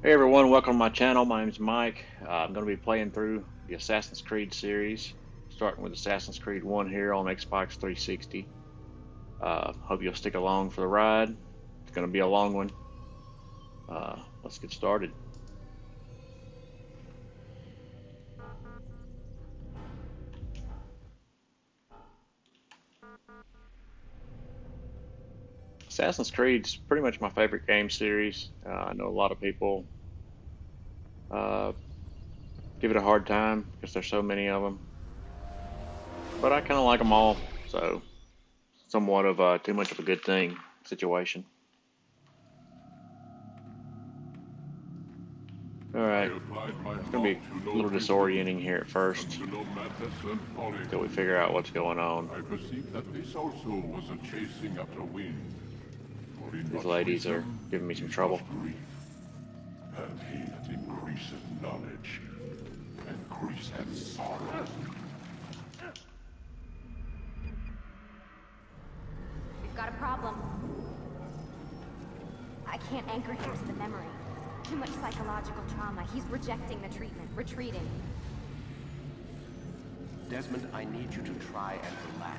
Hey everyone, welcome to my channel. My name is Mike. I'm going to be playing through the Assassin's Creed series, starting with Assassin's Creed 1 here on Xbox 360. Hope you'll stick along for the ride. It's going to be a long one. Let's get started. Assassin's Creed's pretty much my favorite game series. I know a lot of people uh, give it a hard time because there's so many of them, but I kind of like them all, so somewhat of too much of a good thing situation. Alright, it's going to be a little disorienting here at first until we figure out what's going on. I perceive that this also was a chasing after wind. For in These much ladies are wisdom giving me some is trouble. much grief, and he that increaseth knowledge increaseth sorrow. We've got a problem. I can't anchor him to the memory. Too much psychological trauma. He's rejecting the treatment, retreating. Desmond, I need you to try and relax.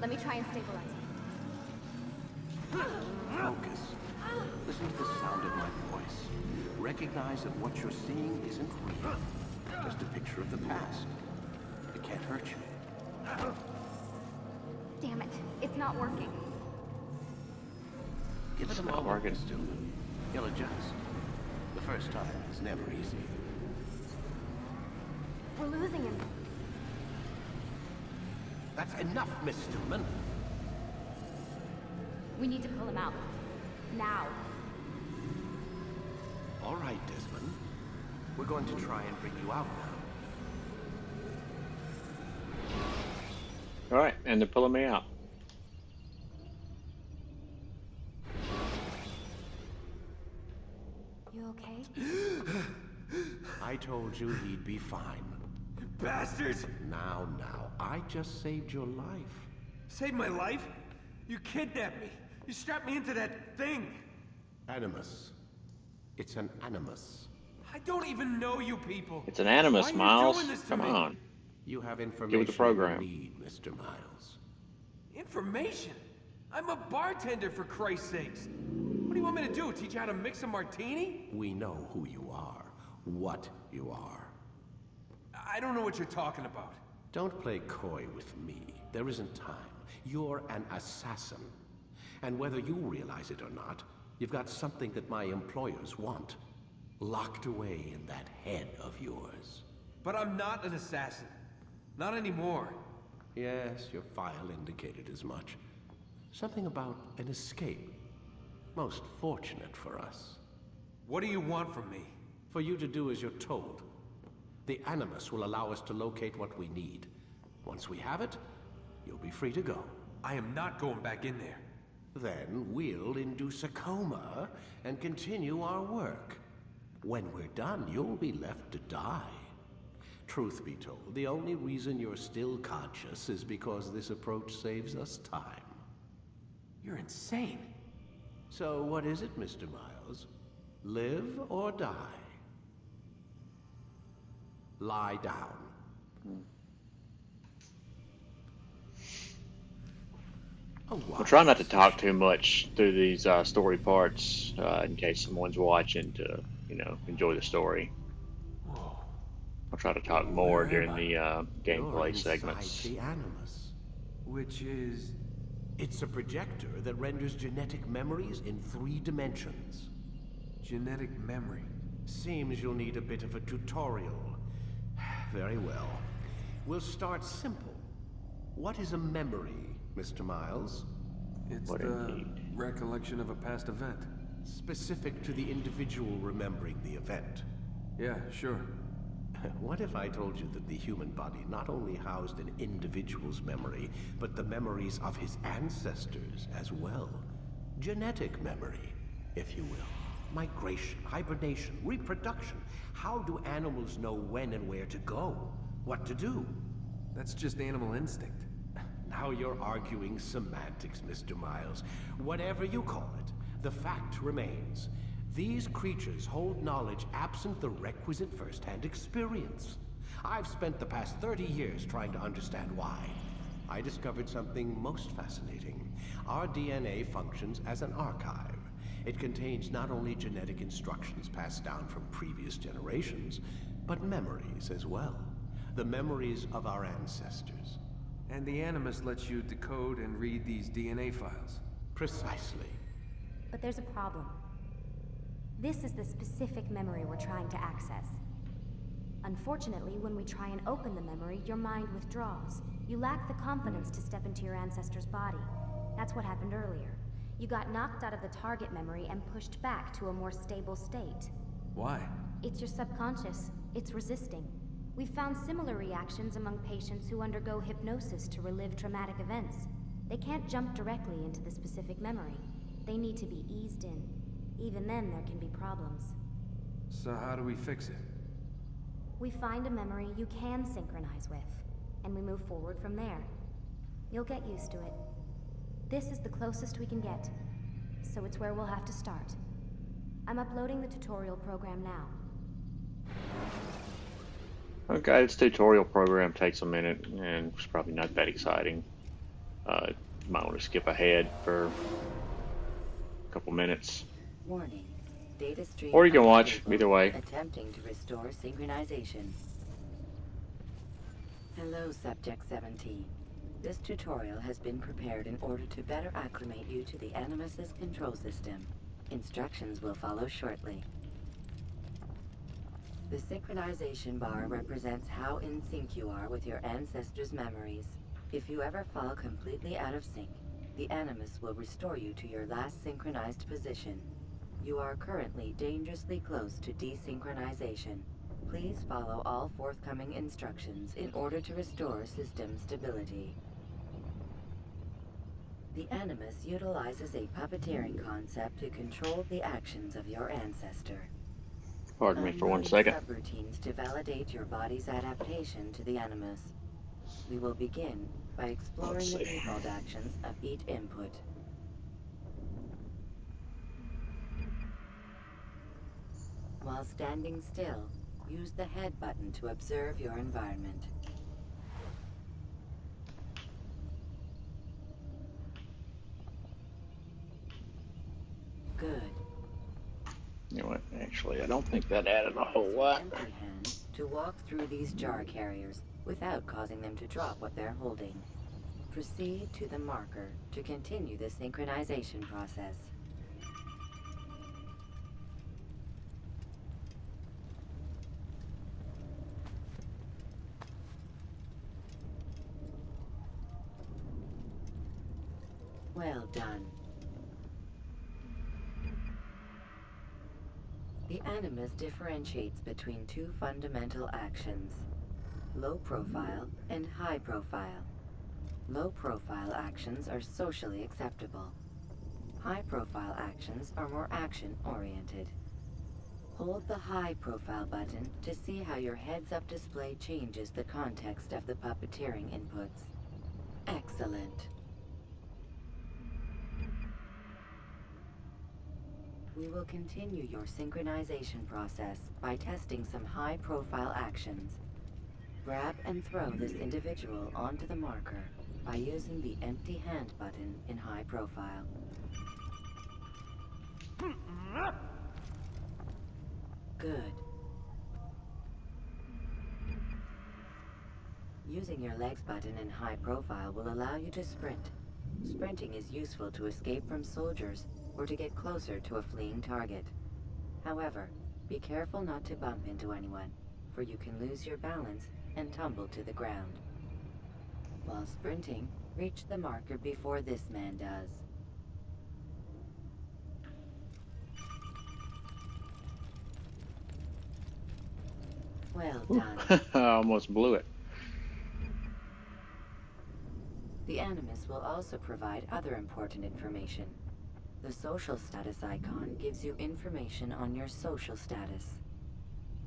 Let me try and stabilize him. Focus. Listen to the sound of my voice. Recognize that what you're seeing isn't real. Just a picture of the past. It can't hurt you. Damn it. It's not working. Give it a not moment, working. Stillman. He'll adjust. The first time is never easy. We're losing him. That's enough, Miss Stillman. We need to pull him out. Now. All right, Desmond. We're going to try and bring you out now. Alright, and they're pulling me out. You okay? I told you he'd be fine. Bastards! Now, I just saved your life. Saved my life? You kidnapped me. You strapped me into that thing. Animus. It's an animus. I don't even know you people. It's an animus, Why are you Miles. doing this to Come me? on. You have information with the program. you need, Mr. Miles. Information? I'm a bartender, for Christ's sakes. What do you want me to do? Teach you how to mix a martini? We know who you are, what you are. I don't know what you're talking about. Don't play coy with me. There isn't time. You're an assassin. And whether you realize it or not, you've got something that my employers want. Locked away in that head of yours. But I'm not an assassin. Not anymore. Yes, your file indicated as much. Something about an escape. Most fortunate for us. What do you want from me? For you to do as you're told. The Animus will allow us to locate what we need. Once we have it, you'll be free to go. I am not going back in there. Then we'll induce a coma and continue our work. When we're done, you'll be left to die. Truth be told, the only reason you're still conscious is because this approach saves us time. You're insane. So what is it, Mr. Miles? Live or die? Lie down. I'll try not to talk too much through these story parts in case someone's watching to, enjoy the story. Whoa. I'll try to talk more Where during am the You're gameplay inside segments. the Animus. Which is... It's a projector that renders genetic memories in 3 dimensions. genetic memory. Seems you'll need a bit of a tutorial. Very well. We'll start simple. What is a memory, Mr. Miles? It's What the indeed. recollection of a past event. Specific to the individual remembering the event. Yeah, sure. What if I told you that the human body not only housed an individual's memory, but the memories of his ancestors as well? Genetic memory, if you will. Migration, hibernation, reproduction. How do animals know when and where to go? What to do? That's just animal instinct. Now you're arguing semantics, Mr. Miles. Whatever you call it, The fact remains, these creatures hold knowledge absent the requisite first-hand experience. I've spent the past 30 years trying to understand why. I discovered something most fascinating. Our DNA functions as an archive. It contains not only genetic instructions passed down from previous generations, but memories as well. The memories of our ancestors. And the Animus lets you decode and read these DNA files. Precisely. But there's a problem. This is the specific memory we're trying to access. Unfortunately, when we try and open the memory, your mind withdraws. You lack the confidence to step into your ancestor's body. That's what happened earlier. You got knocked out of the target memory and pushed back to a more stable state. Why? It's your subconscious. It's resisting. We've found similar reactions among patients who undergo hypnosis to relive traumatic events. They can't jump directly into the specific memory. They need to be eased in. Even then, there can be problems. So how do we fix it? We find a memory you can synchronize with, and we move forward from there. You'll get used to it. This is the closest we can get, so it's where we'll have to start. I'm uploading the tutorial program now. Okay, this tutorial program takes a minute, and it's probably not that exciting. You might want to skip ahead for a couple minutes. Warning. Data stream Or you can watch, unstable. either way. Attempting to restore synchronization. Hello, Subject 17. This tutorial has been prepared in order to better acclimate you to the Animus's control system. Instructions will follow shortly. The synchronization bar represents how in sync you are with your ancestors' memories. If you ever fall completely out of sync, the Animus will restore you to your last synchronized position. You are currently dangerously close to desynchronization. Please follow all forthcoming instructions in order to restore system stability. The Animus utilizes a puppeteering concept to control the actions of your ancestor. Pardon me for one I'm second. running subroutines to validate your body's adaptation to the Animus. We will begin by exploring Let's the see. default actions of each input. While standing still, use the head button to observe your environment. Good. You know what? Actually, I don't think that added a whole Use your lot. empty hand to walk through these jar carriers without causing them to drop what they're holding. Proceed to the marker to continue the synchronization process. Well done. The Animus differentiates between two fundamental actions: low profile and high profile. Low profile actions are socially acceptable. High profile actions are more action oriented. Hold the high profile button to see how your heads-up display changes the context of the puppeteering inputs. Excellent. We will continue your synchronization process by testing some high-profile actions. Grab and throw this individual onto the marker by using the empty hand button in high profile. Good. Using your legs button in high profile will allow you to sprint. Sprinting is useful to escape from soldiers or to get closer to a fleeing target. However, be careful not to bump into anyone, for you can lose your balance and tumble to the ground. While sprinting, reach the marker before this man does. Well done. I almost blew it. The Animus will also provide other important information. The social status icon gives you information on your social status.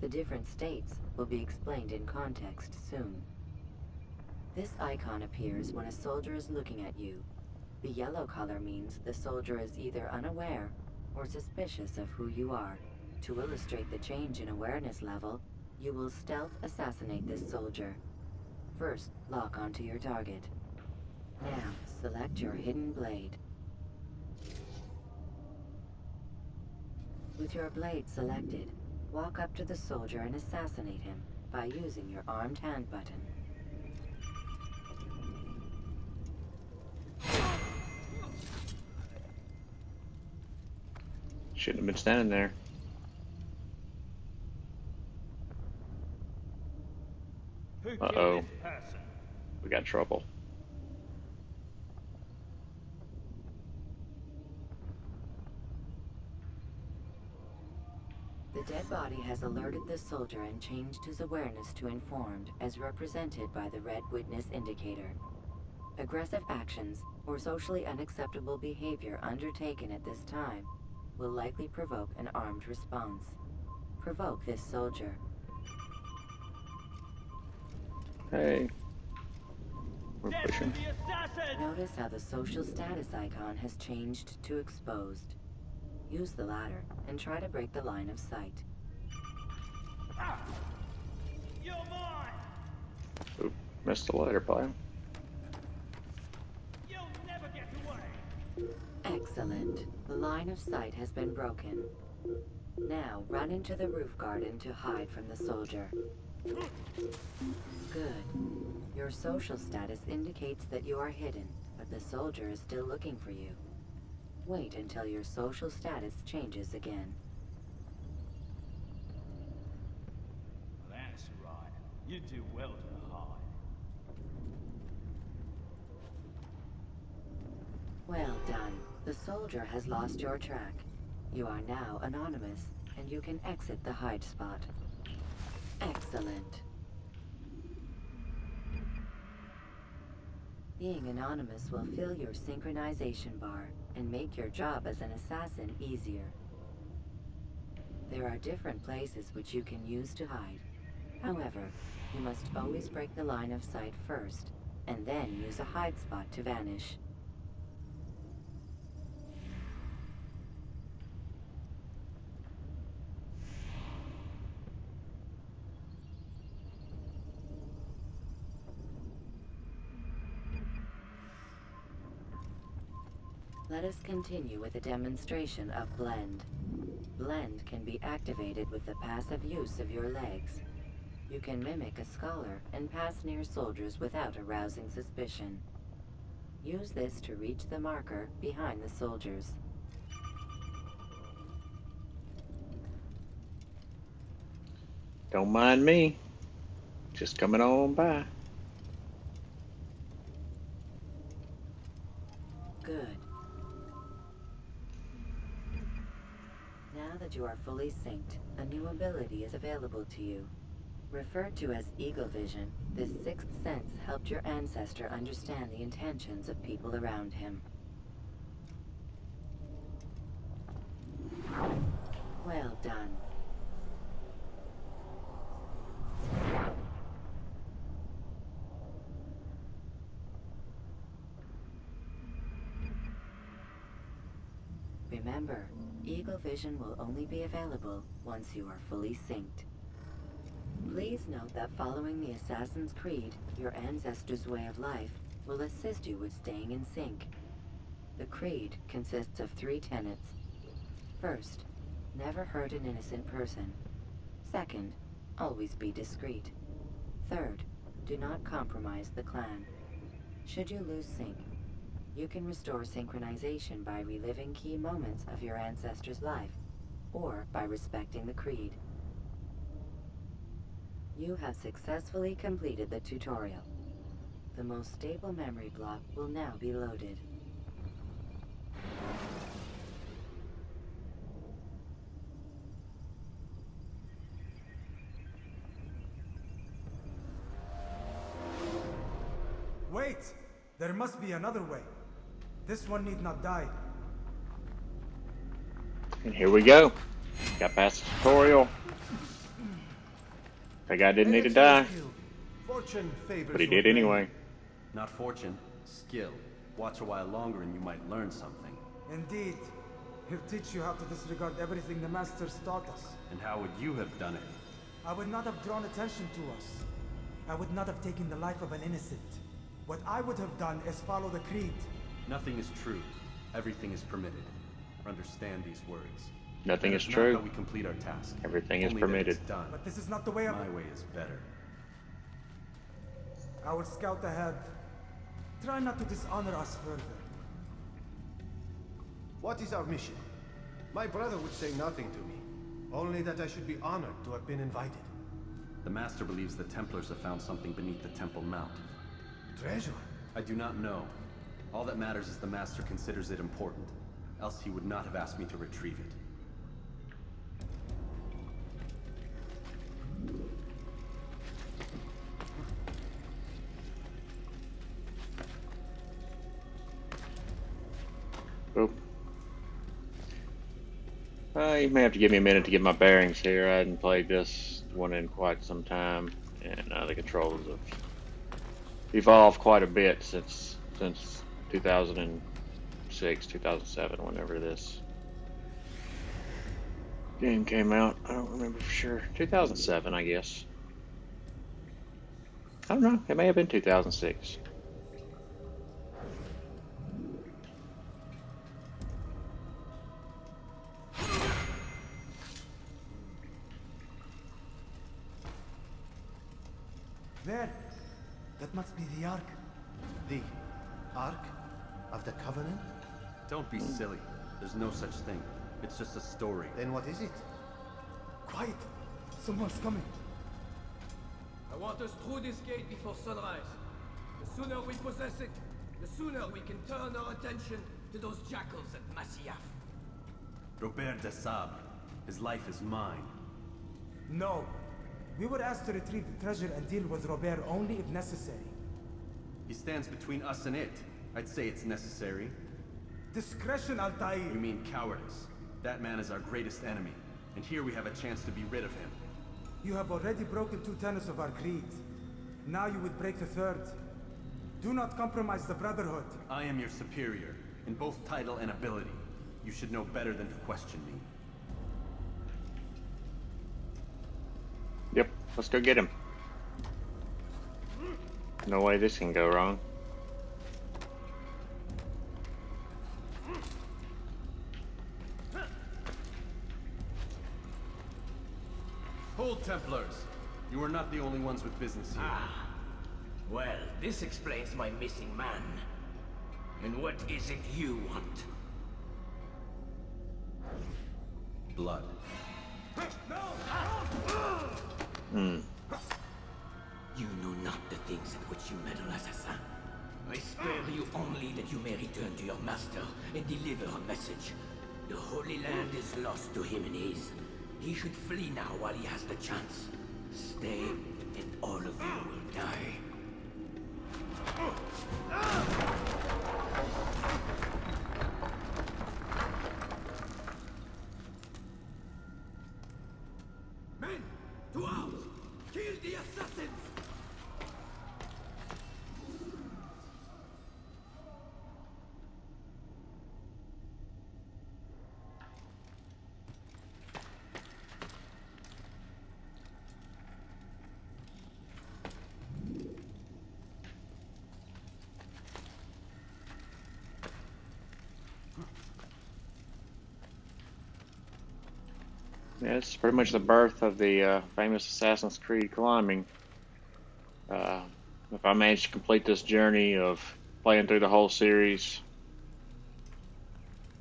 The different states will be explained in context soon. This icon appears when a soldier is looking at you. The yellow color means the soldier is either unaware or suspicious of who you are. To illustrate the change in awareness level, you will stealth assassinate this soldier. First, lock onto your target. Now, select your hidden blade. With your blade selected, walk up to the soldier and assassinate him by using your armed hand button. Shouldn't have been standing there. Uh-oh. We got trouble. The dead body has alerted the soldier and changed his awareness to informed, as represented by the red witness indicator. Aggressive actions or socially unacceptable behavior undertaken at this time will likely provoke an armed response. Provoke this soldier. Hey. We're pushing. Notice how the social status icon has changed to exposed. Use the ladder and try to break the line of sight. Oop, missed the ladder pile. Excellent. The line of sight has been broken. Now run into the roof garden to hide from the soldier. Good. Your social status indicates that you are hidden, but the soldier is still looking for you. Wait until your social status changes again. That's right. You do well to hide. Well done. The soldier has lost your track. You are now anonymous, and you can exit the hide spot. Excellent. Being anonymous will fill your synchronization bar and make your job as an assassin easier. There are different places which you can use to hide. However, you must always break the line of sight first, and then use a hide spot to vanish. Let us continue with a demonstration of Blend. Blend can be activated with the passive use of your legs. You can mimic a scholar and pass near soldiers without arousing suspicion. Use this to reach the marker behind the soldiers. Don't mind me. Just coming on by. Good. Now that you are fully synced, a new ability is available to you. Referred to as Eagle Vision, this sixth sense helped your ancestor understand the intentions of people around him. Well done. Remember, Eagle Vision will only be available once you are fully synced. Please note that following the Assassin's Creed, your ancestors' way of life, will assist you with staying in sync. The Creed consists of 3 tenets. First, never hurt an innocent person. Second, always be discreet. Third, do not compromise the clan. Should you lose sync, you can restore synchronization by reliving key moments of your ancestor's life, or by respecting the Creed. You have successfully completed the tutorial. The most stable memory block will now be loaded. Wait! There must be another way. This one need not die. And here we go. Got past the tutorial. That guy didn't need to die, Fortune favors but he your did anyway. Not fortune, skill. Watch a while longer and you might learn something. Indeed. He'll teach you how to disregard everything the Masters taught us. And how would you have done it? I would not have drawn attention to us. I would not have taken the life of an innocent. What I would have done is follow the creed. Nothing is true. Everything is permitted. Understand these words. Nothing That is not true. how we complete our task. Everything is Only that permitted. it's done. But this is not the way of... My way is better. I will scout ahead. Try not to dishonor us further. What is our mission? My brother would say nothing to me. Only that I should be honored to have been invited. The Master believes the Templars have found something beneath the Temple Mount. Treasure? I do not know. All that matters is the Master considers it important. Else he would not have asked me to retrieve it. Oop. You may have to give me a minute to get my bearings here. I hadn't played this one in quite some time, and the controls have evolved quite a bit since 2006, 2007, whenever this game came out. I don't remember for sure. 2007, I guess. I don't know. It may have been 2006. There! That must be the Ark. The Ark of the Covenant? Don't be silly. There's no such thing. It's just a story. Then what is it? Quiet! Someone's coming. I want us through this gate before sunrise. The sooner we possess it, the sooner we can turn our attention to those jackals at Masyaf. Robert de Sable. His life is mine. No. We were asked to retrieve the treasure and deal with Robert only if necessary. He stands between us and it. I'd say it's necessary. Discretion, Altair! You mean cowardice. That man is our greatest enemy, and here we have a chance to be rid of him. You have already broken 2 tenets of our creed. Now you would break the 3rd. Do not compromise the Brotherhood. I am your superior, in both title and ability. You should know better than to question me. Yep, let's go get him. No way this can go wrong. Hold, Templars! You are not the only ones with business here. Ah. Well, this explains my missing man. And what is it you want? Blood. You know not the things in which you meddle, assassin. I spare you only that you may return to your master and deliver a message. The Holy Land is lost to him and his. He should flee now while he has the chance. Stay, and all of you will die. Men, to arms! Kill the assassins! Yeah, it's pretty much the birth of the famous Assassin's Creed climbing. If I manage to complete this journey of playing through the whole series,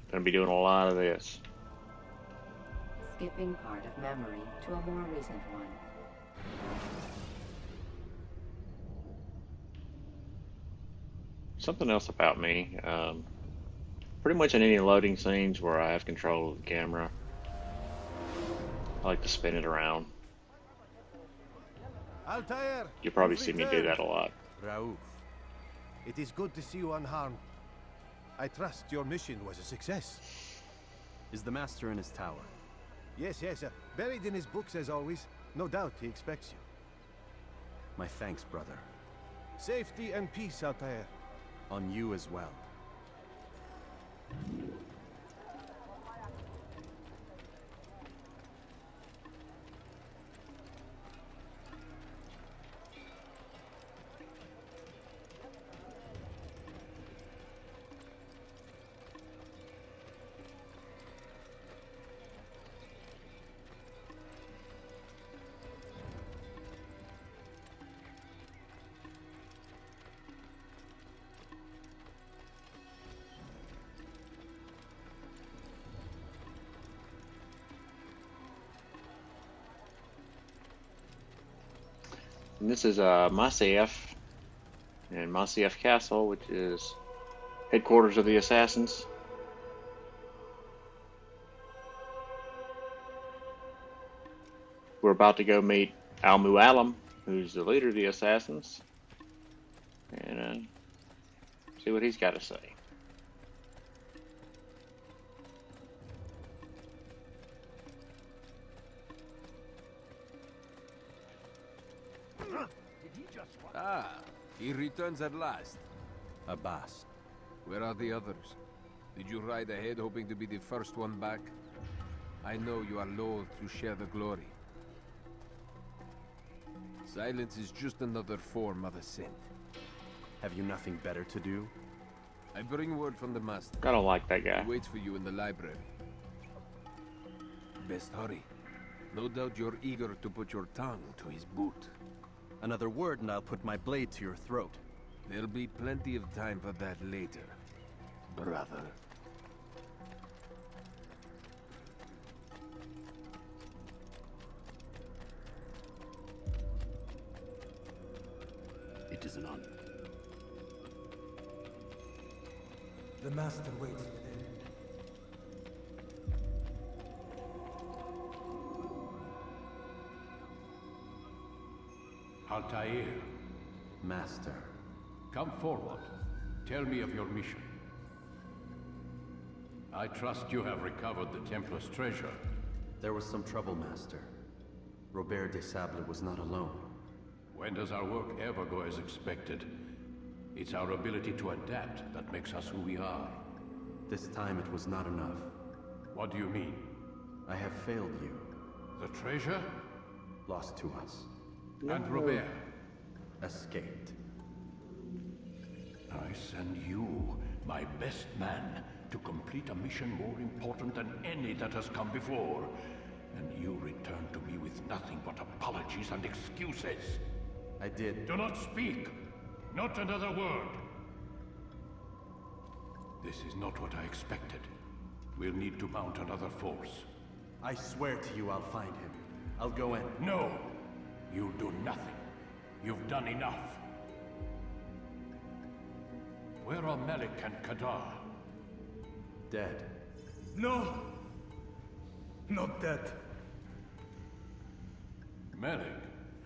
I'm gonna be doing a lot of this. Skipping part of memory to a more recent one. Something else about me, pretty much in any loading scenes where I have control of the camera, I like to spin it around. Altair! You'll probably see me do that a lot. Raouf, it is good to see you unharmed. I trust your mission was a success. Is the Master in his tower? Yes, buried in his books as always. No doubt he expects you. My thanks, brother. Safety and peace, Altair. On you as well. And this is Masyaf and Masyaf Castle, which is headquarters of the Assassins. We're about to go meet Al-Mualim, who's the leader of the Assassins, and see what he's got to say. Ah, he returns at last. Abbas, where are the others? Did you ride ahead hoping to be the first one back? I know you are loath to share the glory. Silence is just another form of assent. Have you nothing better to do? I bring word from the master. I don't like that guy. He waits for you in the library. Best hurry. No doubt you're eager to put your tongue to his boot. Another word and I'll put my blade to your throat. There'll be plenty of time for that later, brother. It is an honor. The master waits within. Altair, Master. come forward. Tell me of your mission. I trust you have recovered the Templar's treasure. There was some trouble, Master. Robert de Sable was not alone. When does our work ever go as expected? It's our ability to adapt that makes us who we are. This time it was not enough. What do you mean? I have failed you. The treasure? Lost to us. And Robert? Escaped. I send you, my best man, to complete a mission more important than any that has come before. And you return to me with nothing but apologies and excuses. I did. Do not speak! Not another word! This is not what I expected. We'll need to mount another force. I swear to you I'll find him. I'll go in. No! You'll do nothing. You've done enough. Where are Malik and Kadar? Dead. No! Not dead. Malik?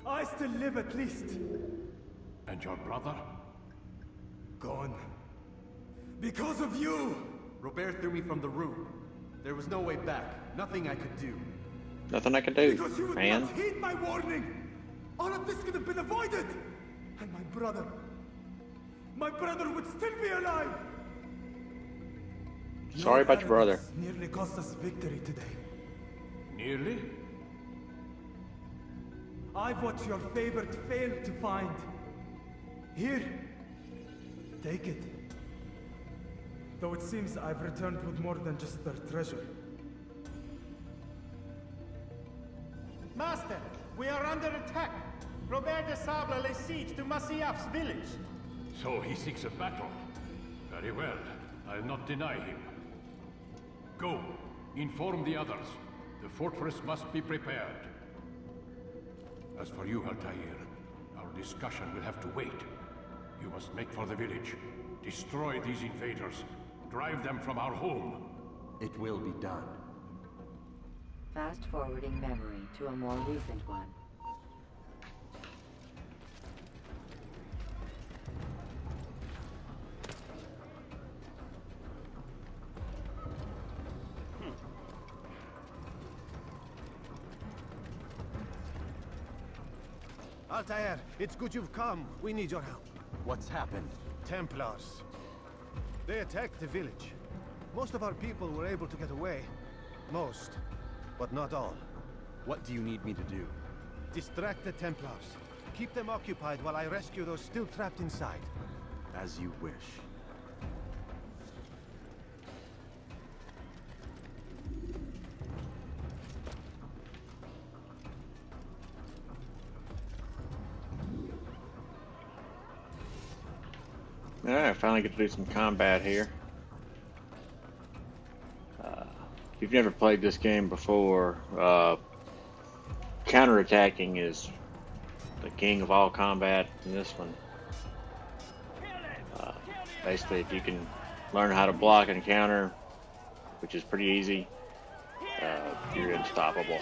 I still live at least. And your brother? Gone. Because of you! Robert threw me from the room. There was no way back. Nothing I could do. Nothing I can do, Because you would man. not heed my warning! All of this could have been avoided! And my brother would still be alive! Sorry about your brother. arrogance nearly cost us victory today. Nearly? I've what your favorite failed to find. Here, take it. Though it seems I've returned with more than just their treasure. Master, we are under attack. Robert de Sable lays siege to Masyaf's village. So he seeks a battle. Very well. I'll not deny him. Go. Inform the others. The fortress must be prepared. As for you, Altair, our discussion will have to wait. You must make for the village. Destroy these invaders. Drive them from our home. It will be done. Fast-forwarding memory to a more recent one. Altair, it's good you've come. We need your help. What's happened? Templars. They attacked the village. Most of our people were able to get away. Most, but not all. What do you need me to do? Distract the Templars. Keep them occupied while I rescue those still trapped inside. As you wish. Alright, I finally get to do some combat here. If you've never played this game before, counterattacking is the king of all combat in this one. Basically, if you can learn how to block and counter, which is pretty easy, you're unstoppable.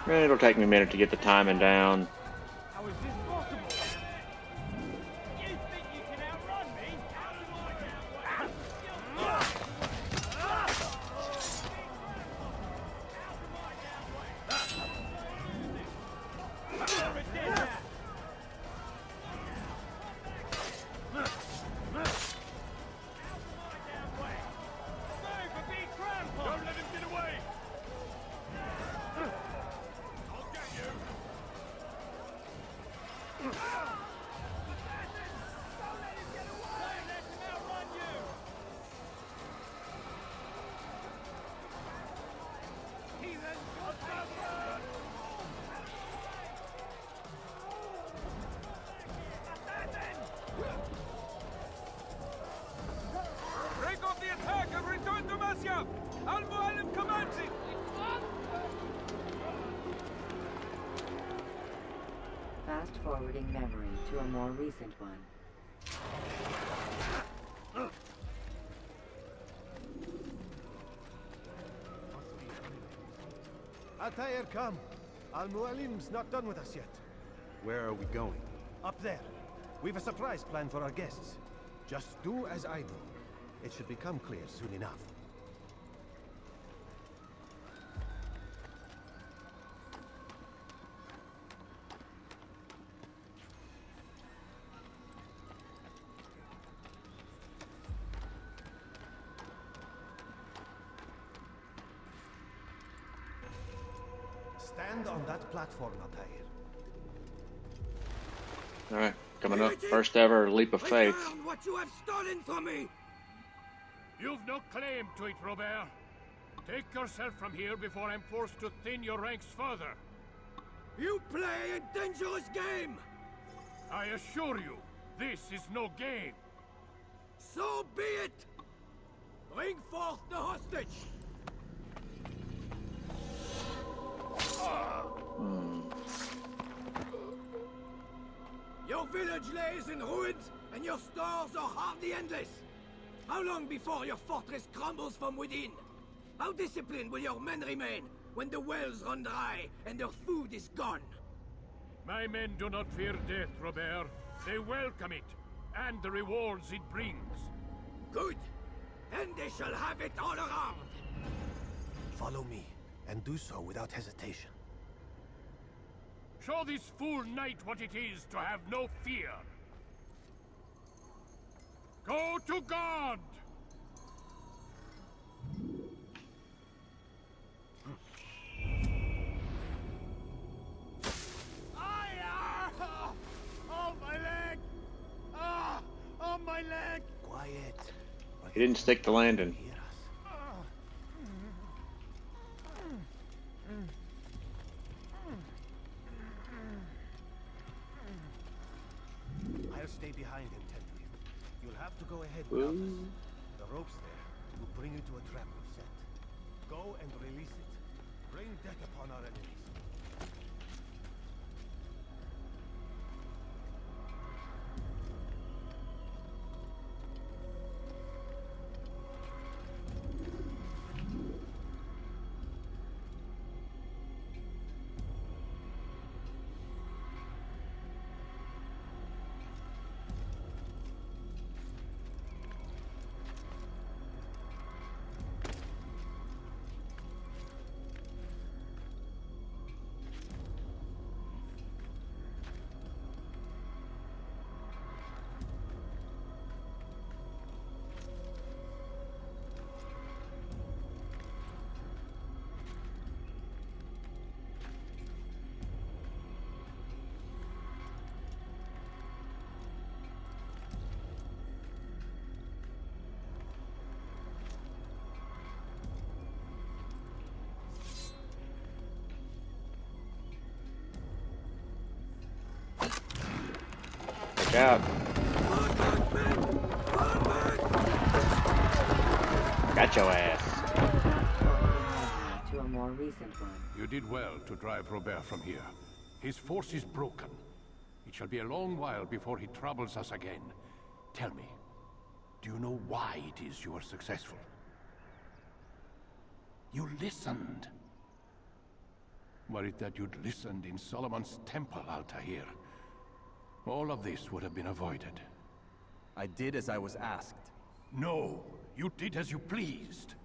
It'll take me a minute to get the timing down. How is this possible? You think you can outrun me? Out of my damn way! Don't let him get away! I'll get you! Don't let him get away! Let him outrun you! Heathens, got that! Break off the attack and return to Masya! Al-Mu'allim commands it! Fast forwarding memory to a more recent one. Altair, come. Al-Mu'allim's not done with us yet. Where are we going? Up there. We've a surprise plan for our guests. Just do as I do. It should become clear soon enough. Stand on that platform, Altair. Alright, coming up. First ever leap of faith. What you have stolen from me! You've no claim to it, Robert. Take yourself from here before I'm forced to thin your ranks further. You play a dangerous game! I assure you, this is no game. So be it! Bring forth the hostage! Your village lays in ruins, and your stores are hardly endless. How long before your fortress crumbles from within? How disciplined will your men remain when the wells run dry and their food is gone? My men do not fear death, Robert. They welcome it, and the rewards it brings. Good. Then they shall have it all around. Follow me, and do so without hesitation. Show this fool knight what it is to have no fear. Go to God! Oh, my leg! Ah! Oh, my leg! Quiet. He didn't stick the landing. Hear us. I'll stay behind him, Tenry. You'll have to go ahead without us. The ropes there will bring you to a trap we've set. Go and release it. Bring death upon our enemies. Watch out. Got your ass. To a more recent one. You did well to drive Robert from here. His force is broken. It shall be a long while before he troubles us again. Tell me, do you know why it is you are successful? You listened. Were it that you'd listened in Solomon's temple, Altair, all of this would have been avoided. I did as I was asked. No, you did as you pleased.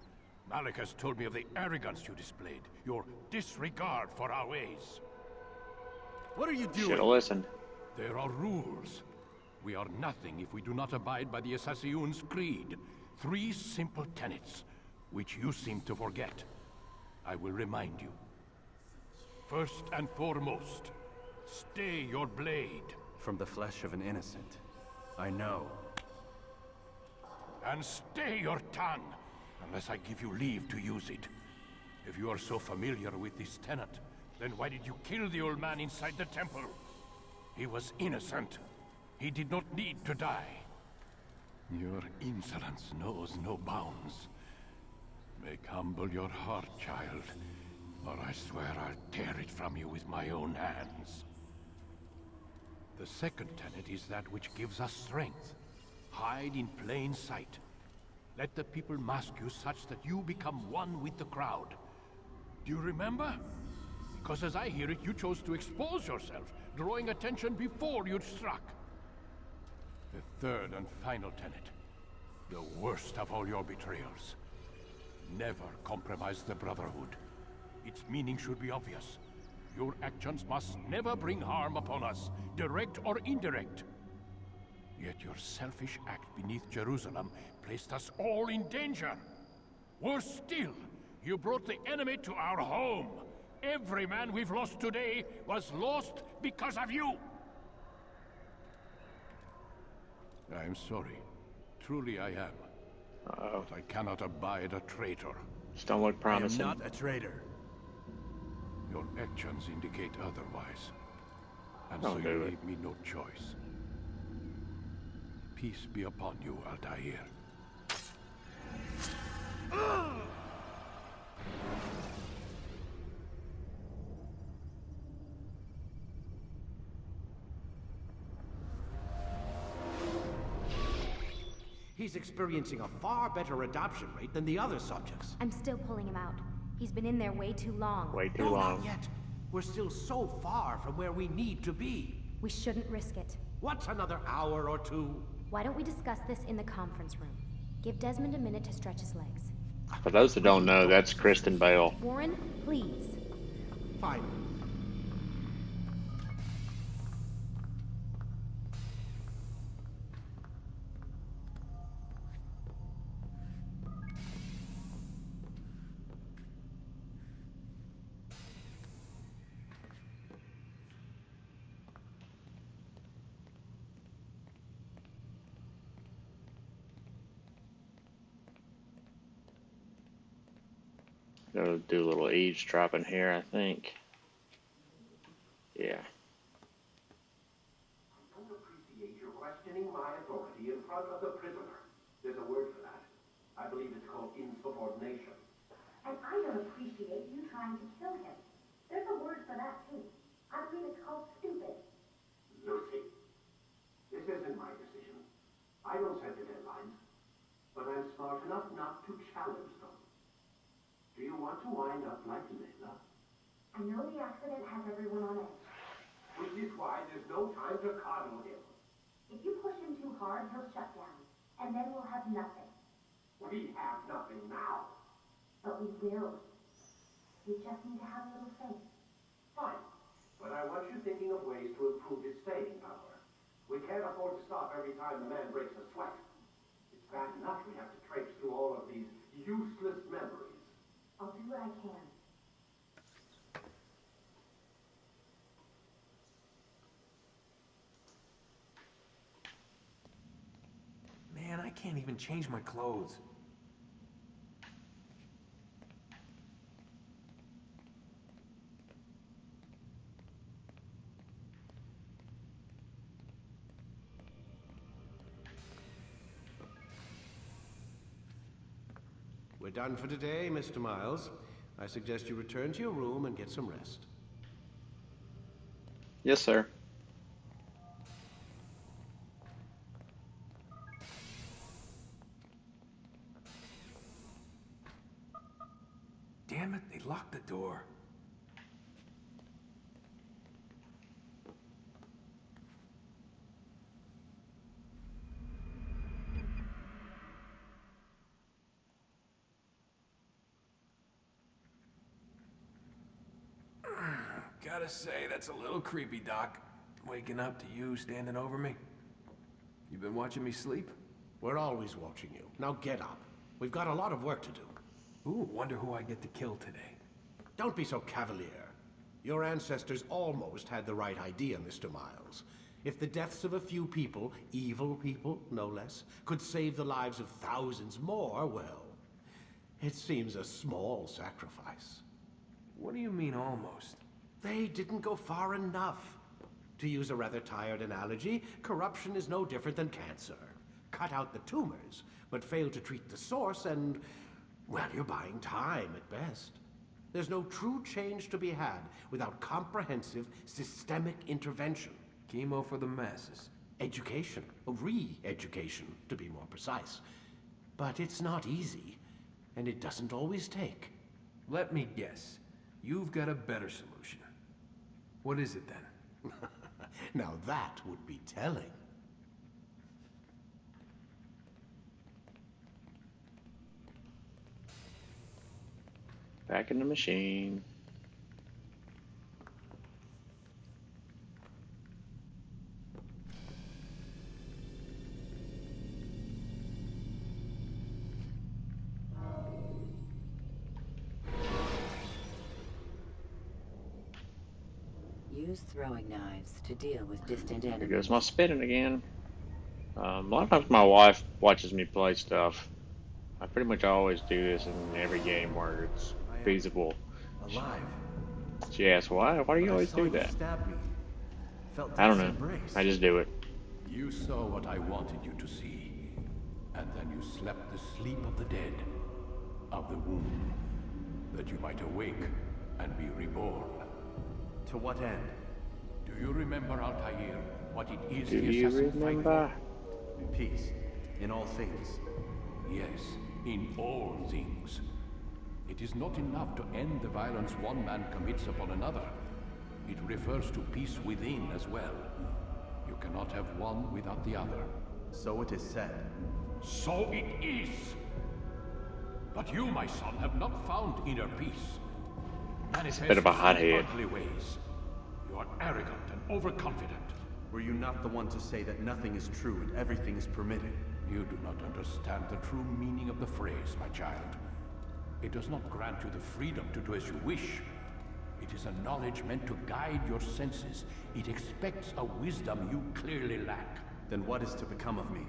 Malik has told me of the arrogance you displayed, your disregard for our ways. What are you doing? Should have listened. There are rules. We are nothing if we do not abide by the Assassin's creed. 3 simple tenets, which you seem to forget. I will remind you. First and foremost, stay your blade. From the flesh of an innocent. I know. And stay your tongue, unless I give you leave to use it. If you are so familiar with this tenet, then why did you kill the old man inside the temple? He was innocent. He did not need to die. Your insolence knows no bounds. Make humble your heart, child, or I swear I'll tear it from you with my own hands. The second tenet is that which gives us strength. Hide in plain sight. Let the people mask you such that you become one with the crowd. Do you remember? Because as I hear it, you chose to expose yourself, drawing attention before you'd struck. The third and final tenet. The worst of all your betrayals. Never compromise the Brotherhood. Its meaning should be obvious. Your actions must never bring harm upon us, direct or indirect. Yet your selfish act beneath Jerusalem placed us all in danger. Worse still, you brought the enemy to our home. Every man we've lost today was lost because of you. I'm sorry. Truly I am. Uh-oh. But I cannot abide a traitor. Just don't look promising. I am not a traitor. Your actions indicate otherwise. And Don't so you do it. leave me no choice. Peace be upon you, Altair. He's experiencing a far better adoption rate than the other subjects. I'm still pulling him out. He's been in there way too long. Way too No, long. not yet. We're still so far from where we need to be. We shouldn't risk it. What's another hour or two? Why don't we discuss this in the conference room? Give Desmond a minute to stretch his legs. For those that don't know, that's Kristen Bale. Warren, please. Fine. Gonna do a little eavesdropping here, I think. Yeah. I don't appreciate your questioning my authority in front of the prisoner. There's a word for that. I believe it's called insubordination. And I don't appreciate you trying to kill him. There's a word for that, too. I believe it's called stupid. Lucy, this isn't my decision. I don't set the deadlines, but I'm smart enough not to challenge them. Do you want to wind up like Layla? I know the accident has everyone on edge. Which is why there's no time to coddle him. If you push him too hard, he'll shut down. And then we'll have nothing. We have nothing now. But we will. We just need to have a little faith. Fine. But I want you thinking of ways to improve his staying power. We can't afford to stop every time the man breaks a sweat. It's bad enough we have to traipse through all of these useless memories. I'll do what I can. Man, I can't even change my clothes. We're done for today, Mr. Miles. I suggest you return to your room and get some rest. Yes, sir. Damn it, they locked the door. Gotta say, that's a little creepy, Doc. Waking up to you standing over me. You been watching me sleep? We're always watching you. Now get up. We've got a lot of work to do. Ooh, wonder who I get to kill today. Don't be so cavalier. Your ancestors almost had the right idea, Mr. Miles. If the deaths of a few people, evil people, no less, could save the lives of thousands more, well, it seems a small sacrifice. What do you mean, almost? They didn't go far enough. To use a rather tired analogy, corruption is no different than cancer. Cut out the tumors, but fail to treat the source and, well, you're buying time at best. There's no true change to be had without comprehensive, systemic intervention. Chemo for the masses. Education, re-education, to be more precise. But it's not easy, and it doesn't always take. Let me guess. You've got a better solution. What is it then? Now that would be telling. Back in the machine. Use throwing knives to deal with distant Here enemies. goes my spinning again. A lot of times my wife watches me play stuff. I pretty much always do this in every game where it's feasible. Alive. She asks, why do you always do that? I don't know. I just do it. You saw what I wanted you to see, and then you slept the sleep of the dead, of the womb, that you might awake and be reborn. To what end? Do you remember, Altair, what it is Do the you assassin fight remember? for? Peace. In all things. Yes, in all things. It is not enough to end the violence one man commits upon another. It refers to peace within as well. You cannot have one without the other. So it is said. So it is! But you, my son, have not found inner peace. Manifest Bit of a hothead. ugly ways. You are arrogant and overconfident. Were you not the one to say that nothing is true and everything is permitted? You do not understand the true meaning of the phrase, my child. It does not grant you the freedom to do as you wish. It is a knowledge meant to guide your senses. It expects a wisdom you clearly lack. Then what is to become of me?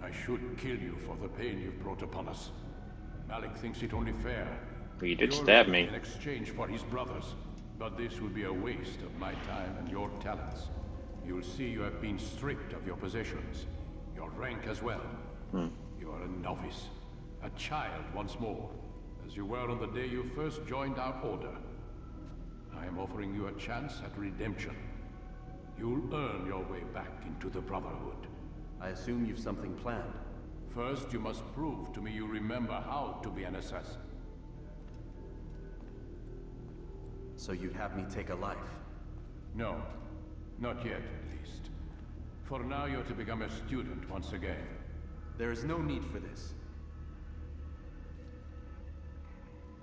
I should kill you for the pain you've brought upon us. Malik thinks it only fair. You did Your stab life me. in exchange for his brother's. But this would be a waste of my time and your talents. You'll see you have been stripped of your possessions. Your rank as well. You are a novice. A child once more. As you were on the day you first joined our order. I am offering you a chance at redemption. You'll earn your way back into the Brotherhood. I assume you've something planned. First, you must prove to me you remember how to be an assassin. So you'd have me take a life? No. Not yet, at least. For now, you're to become a student once again. There is no need for this.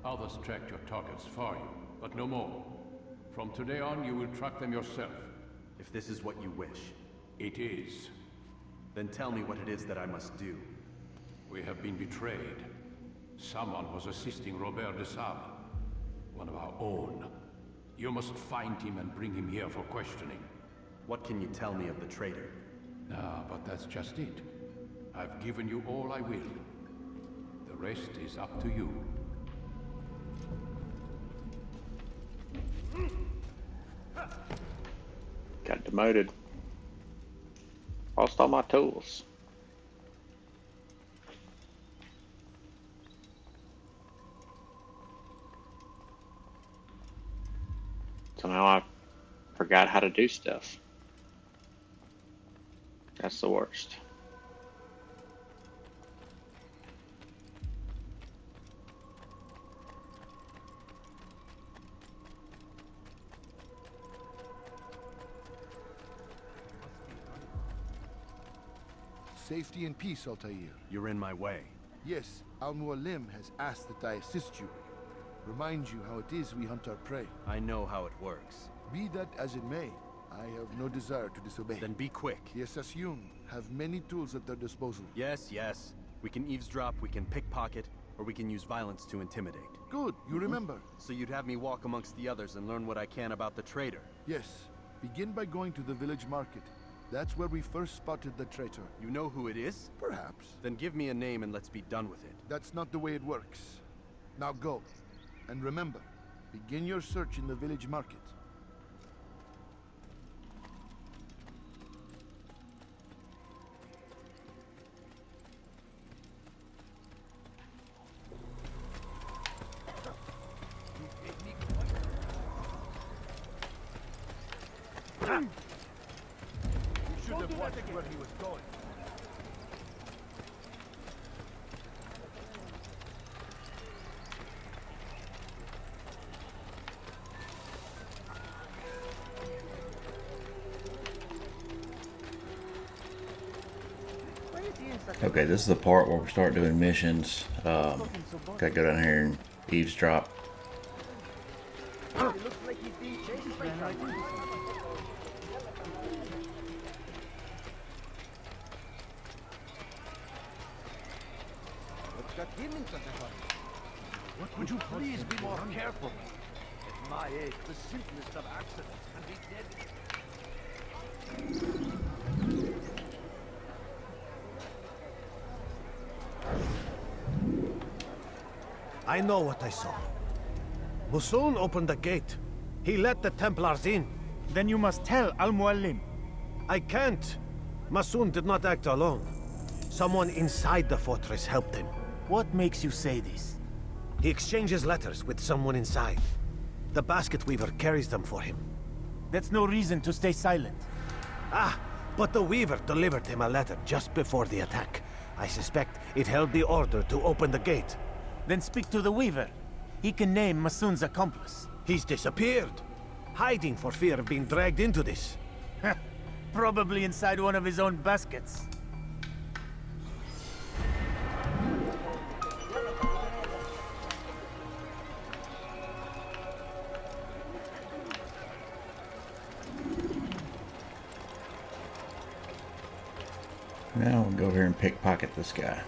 Others tracked your targets for you, but no more. From today on, you will track them yourself. If this is what you wish. It is. Then tell me what it is that I must do. We have been betrayed. Someone was assisting Robert de Sable, one of our own. You must find him and bring him here for questioning. What can you tell me of the traitor? Ah, but that's just it. I've given you all I will. The rest is up to you. Got demoted. Lost all my tools. Somehow I forgot how to do stuff. That's the worst. Safety and peace, Altair. You're in my way. Yes, Al-Mualim has asked that I assist you. Remind you how it is we hunt our prey. I know how it works. Be that as it may, I have no desire to disobey. Then be quick. The Assassin have many tools at their disposal. Yes, yes. We can eavesdrop, we can pickpocket, or we can use violence to intimidate. Good, you remember. So you'd have me walk amongst the others and learn what I can about the traitor? Yes. Begin by going to the village market. That's where we first spotted the traitor. You know who it is? Perhaps. Then give me a name and let's be done with it. That's not the way it works. Now go. And remember, begin your search in the village market. You should have watched where he was going. Okay, this is the part where we start doing missions. Gotta go down here and eavesdrop. Would you please be more careful? At my age, the simplest of accidents can be deadly. I know what I saw. Musoon opened the gate. He let the Templars in. Then you must tell Al-Mualim. I can't. Musoon did not act alone. Someone inside the fortress helped him. What makes you say this? He exchanges letters with someone inside. The basket weaver carries them for him. That's no reason to stay silent. Ah, but the weaver delivered him a letter just before the attack. I suspect it held the order to open the gate. Then speak to the weaver. He can name Masoon's accomplice. He's disappeared. Hiding for fear of being dragged into this. Probably inside one of his own baskets. Now we'll go here and pickpocket this guy.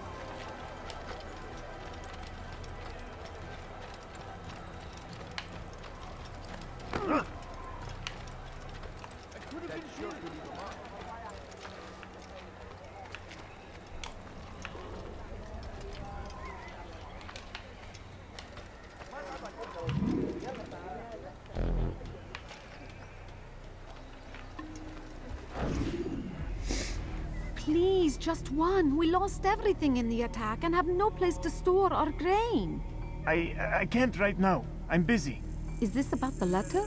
Please, just one. We lost everything in the attack and have no place to store our grain. I can't right now. I'm busy. Is this about the letter?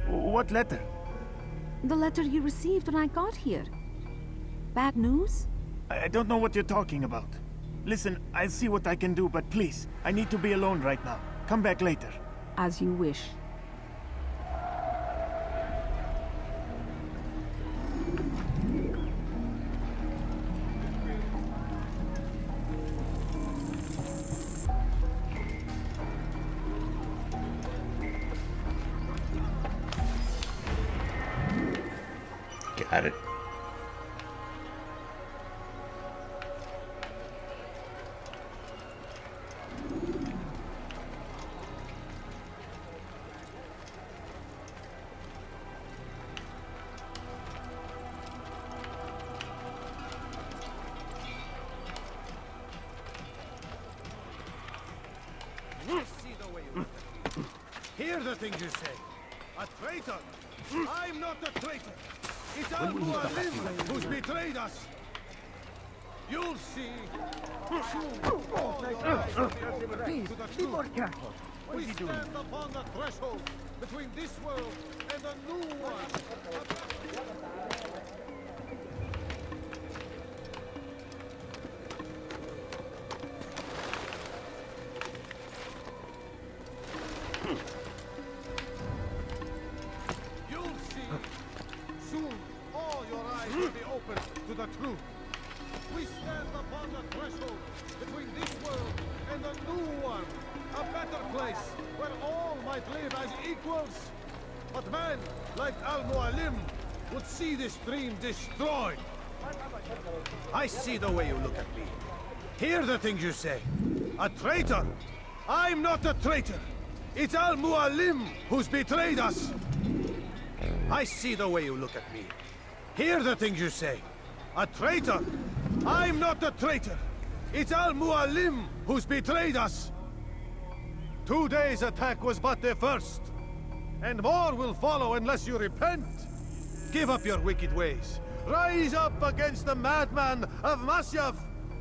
What letter? The letter you received when I got here. Bad news? I don't know what you're talking about. Listen, I'll see what I can do, but please, I need to be alone right now. Come back later. As you wish. Got it. Hear the things you say. A traitor? I'm not a traitor. It's Al-Mualim who's betrayed us. You'll see. Soon, all your eyes will be opened Please, to the be more truth. careful. We stand upon the threshold between this world and a new one. You'll see. Soon, all your eyes will be open to the truth. We stand upon the threshold between this world and a new one. A better place where all might live as equals. But man, like Al-Mualim, would see this dream destroyed. I see the way you look at me. Hear the things you say. A traitor? I'm not a traitor. It's Al-Mualim who's betrayed us. I see the way you look at me. Hear the things you say. A traitor? I'm not a traitor. It's Al-Mualim who's betrayed us. Today's attack was but the first. And more will follow unless you repent. Give up your wicked ways. Rise up against the madman of Masyaf.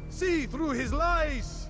See through his lies.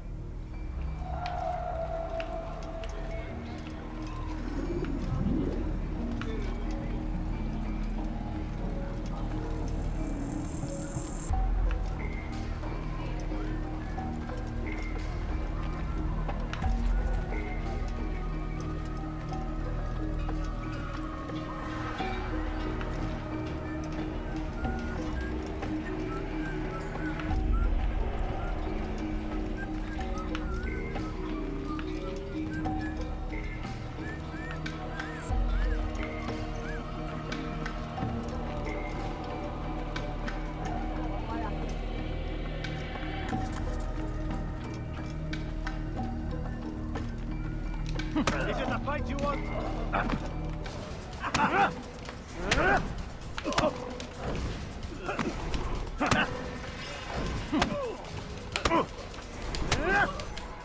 Is it the fight you want?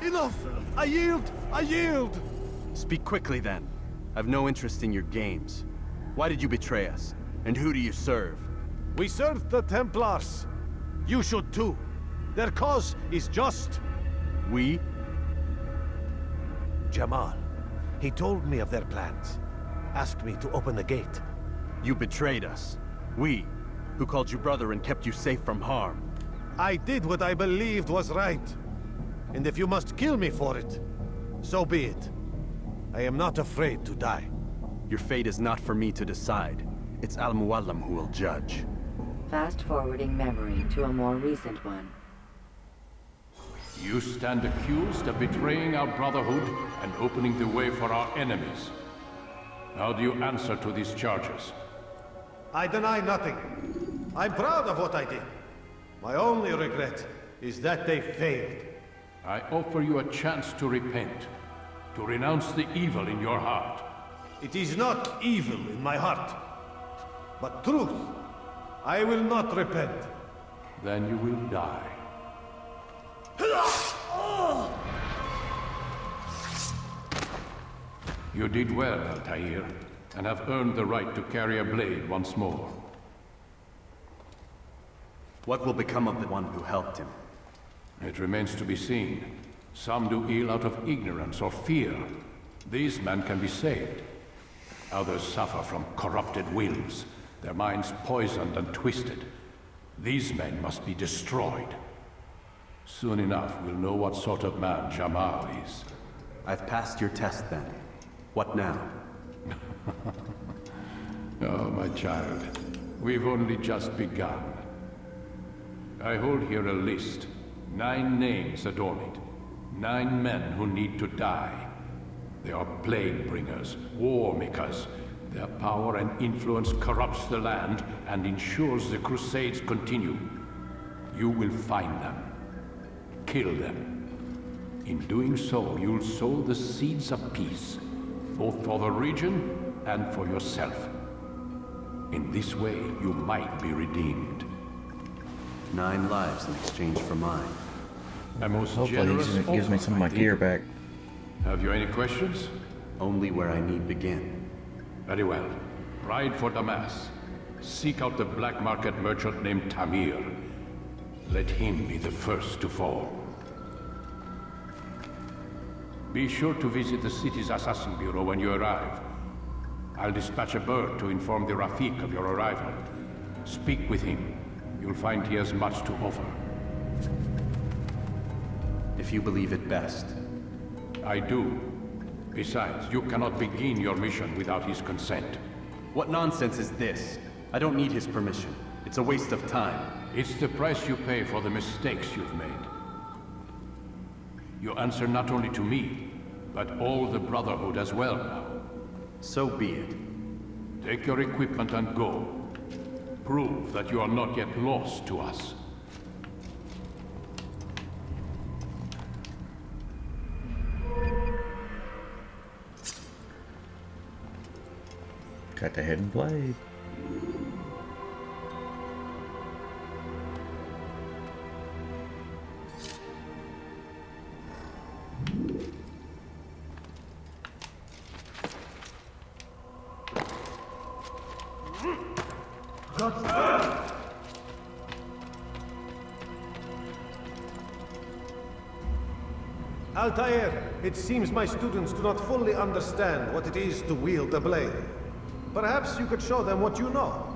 Enough! I yield! I yield! Speak quickly then. I've no interest in your games. Why did you betray us? And who do you serve? We serve the Templars. You should too. Their cause is just. We? Jamal. He told me of their plans. Asked me to open the gate. You betrayed us. We, who called you brother and kept you safe from harm. I did what I believed was right. And if you must kill me for it, so be it. I am not afraid to die. Your fate is not for me to decide. It's Al-Mualim who will judge. Fast-forwarding memory to a more recent one. You stand accused of betraying our Brotherhood and opening the way for our enemies. How do you answer to these charges? I deny nothing. I'm proud of what I did. My only regret is that they failed. I offer you a chance to repent, to renounce the evil in your heart. It is not evil in my heart, but truth. I will not repent. Then you will die. You did well, Altair, and have earned the right to carry a blade once more. What will become of the one who helped him? It remains to be seen. Some do ill out of ignorance or fear. These men can be saved. Others suffer from corrupted wills, their minds poisoned and twisted. These men must be destroyed. Soon enough, we'll know what sort of man Jamal is. I've passed your test then. What now? Oh, my child. We've only just begun. I hold here a list. 9 names adorn it. 9 men who need to die. They are plague bringers, war makers. Their power and influence corrupts the land and ensures the Crusades continue. You will find them. Kill them. In doing so, you'll sow the seeds of peace, both for the region and for yourself. In this way, you might be redeemed. 9 lives in exchange for mine. A most Hopefully he gives me some of my gear back. Have you any questions? Only where I need begin. Very well. Ride for Damas. Seek out the black market merchant named Tamir. Let him be the first to fall. Be sure to visit the city's assassin bureau when you arrive. I'll dispatch a bird to inform the Rafik of your arrival. Speak with him. You'll find he has much to offer. If you believe it best. I do. Besides, you cannot begin your mission without his consent. What nonsense is this? I don't need his permission. It's a waste of time. It's the price you pay for the mistakes you've made. You answer not only to me, but all the Brotherhood as well now. So be it. Take your equipment and go. Prove that you are not yet lost to us. Got the hidden blade. Altair, it seems my students do not fully understand what it is to wield a blade. Perhaps you could show them what you know.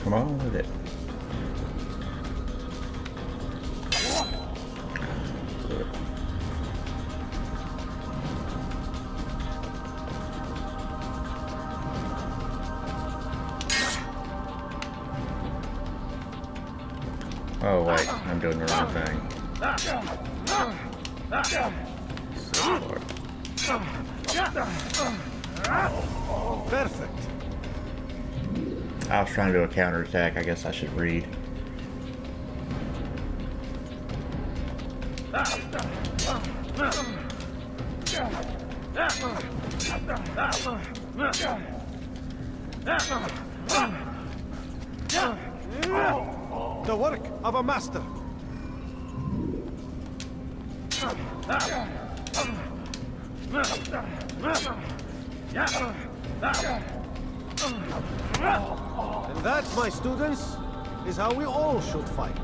Come on with it. Oh wait, I'm doing the wrong thing. Perfect. I was trying to do a counterattack. I guess I should read. The work of a master. And that, my students, is how we all should fight.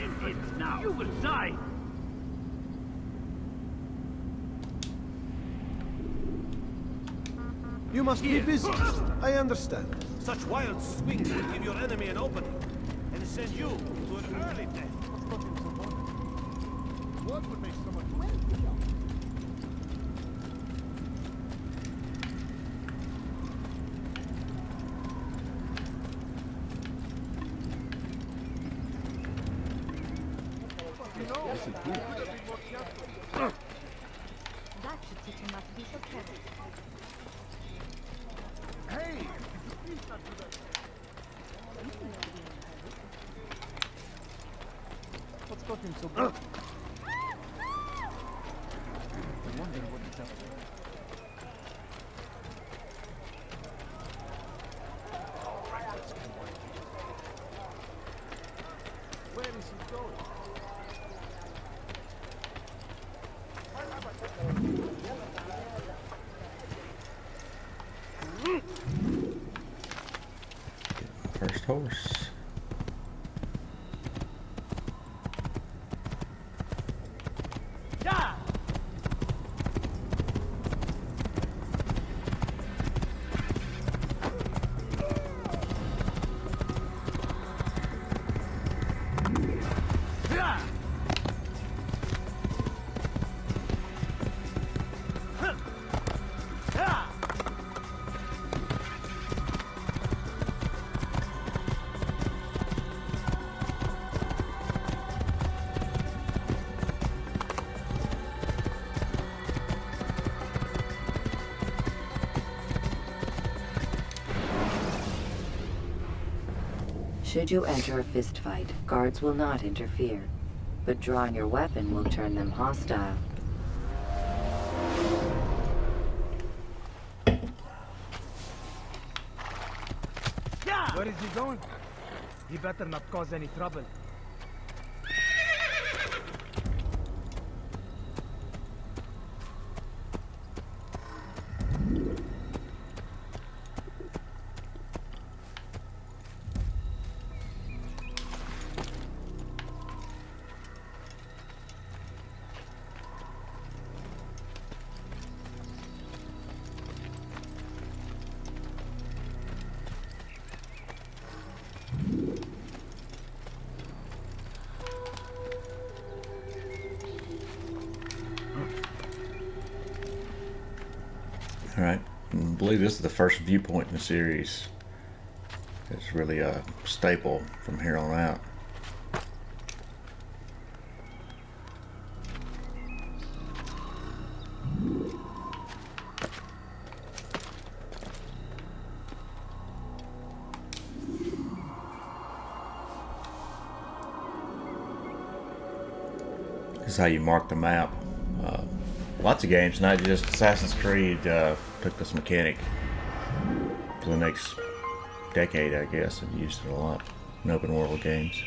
Indians now! You will die! You must be busy. I understand. Such wild swings will give your enemy an opening and send you to an early death. What would make someone That should teach him not to be so careful. Hey! What's got him so bad? I wonder what it's up to. Where is he going? First horse. Yeah! Should you enter a fistfight, guards will not interfere, but drawing your weapon will turn them hostile. Where is he going? He better not cause any trouble. Alright, I believe this is the first viewpoint in the series. It's really a staple from here on out. This is how you mark the map. Lots of games, not just Assassin's Creed, took this mechanic for the next decade, I guess, and used it a lot in open world games.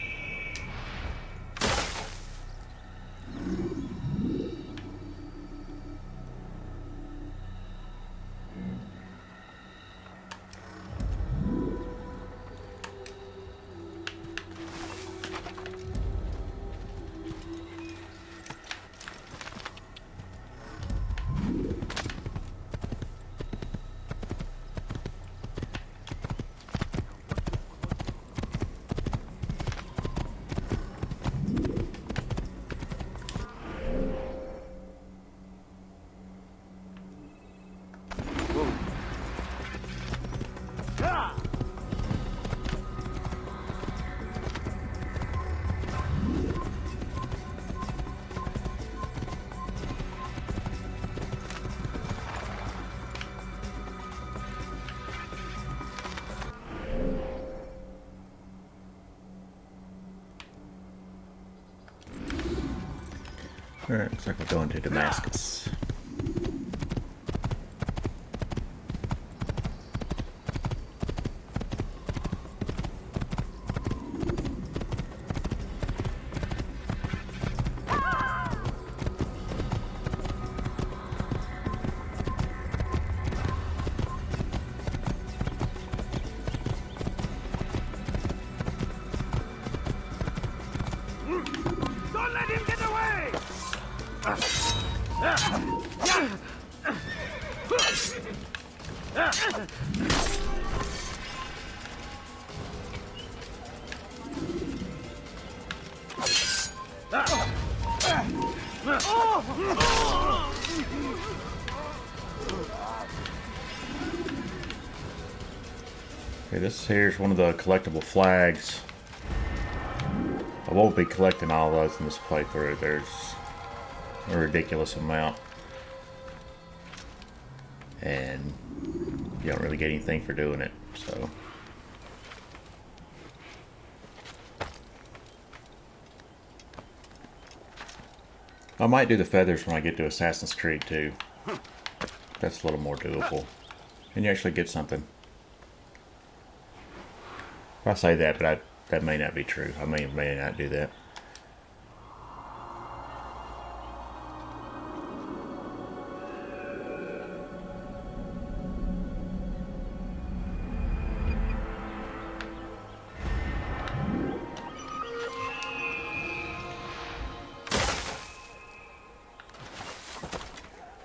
Alright, looks like we're going to Damascus. Don't let him get away! Okay, this here's one of the collectible flags. I won't be collecting all those in this playthrough. There's a ridiculous amount. And you don't really get anything for doing it, so. I might do the feathers when I get to Assassin's Creed 2. That's a little more doable. And you actually get something. I say that, but that may not be true. I may not do that.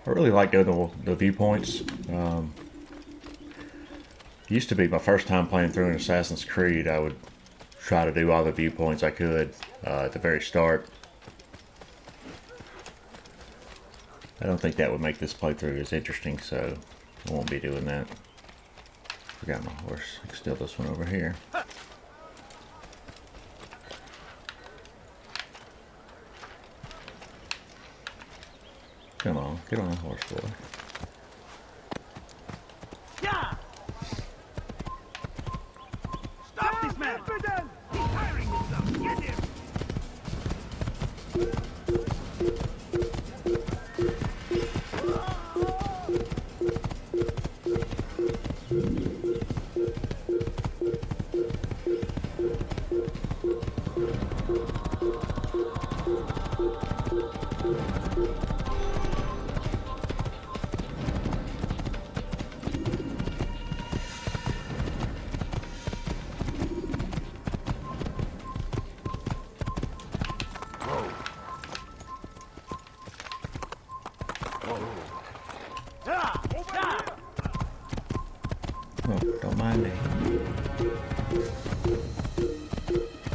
I really like doing the viewpoints. Used to be my first time playing through an Assassin's Creed. I would try to do all the viewpoints I could at the very start. I don't think that would make this playthrough as interesting, so I won't be doing that. Forgot my horse. I can steal this one over here. Come on, get on the horse, boy. Yeah! Stop this man! Don't mind me.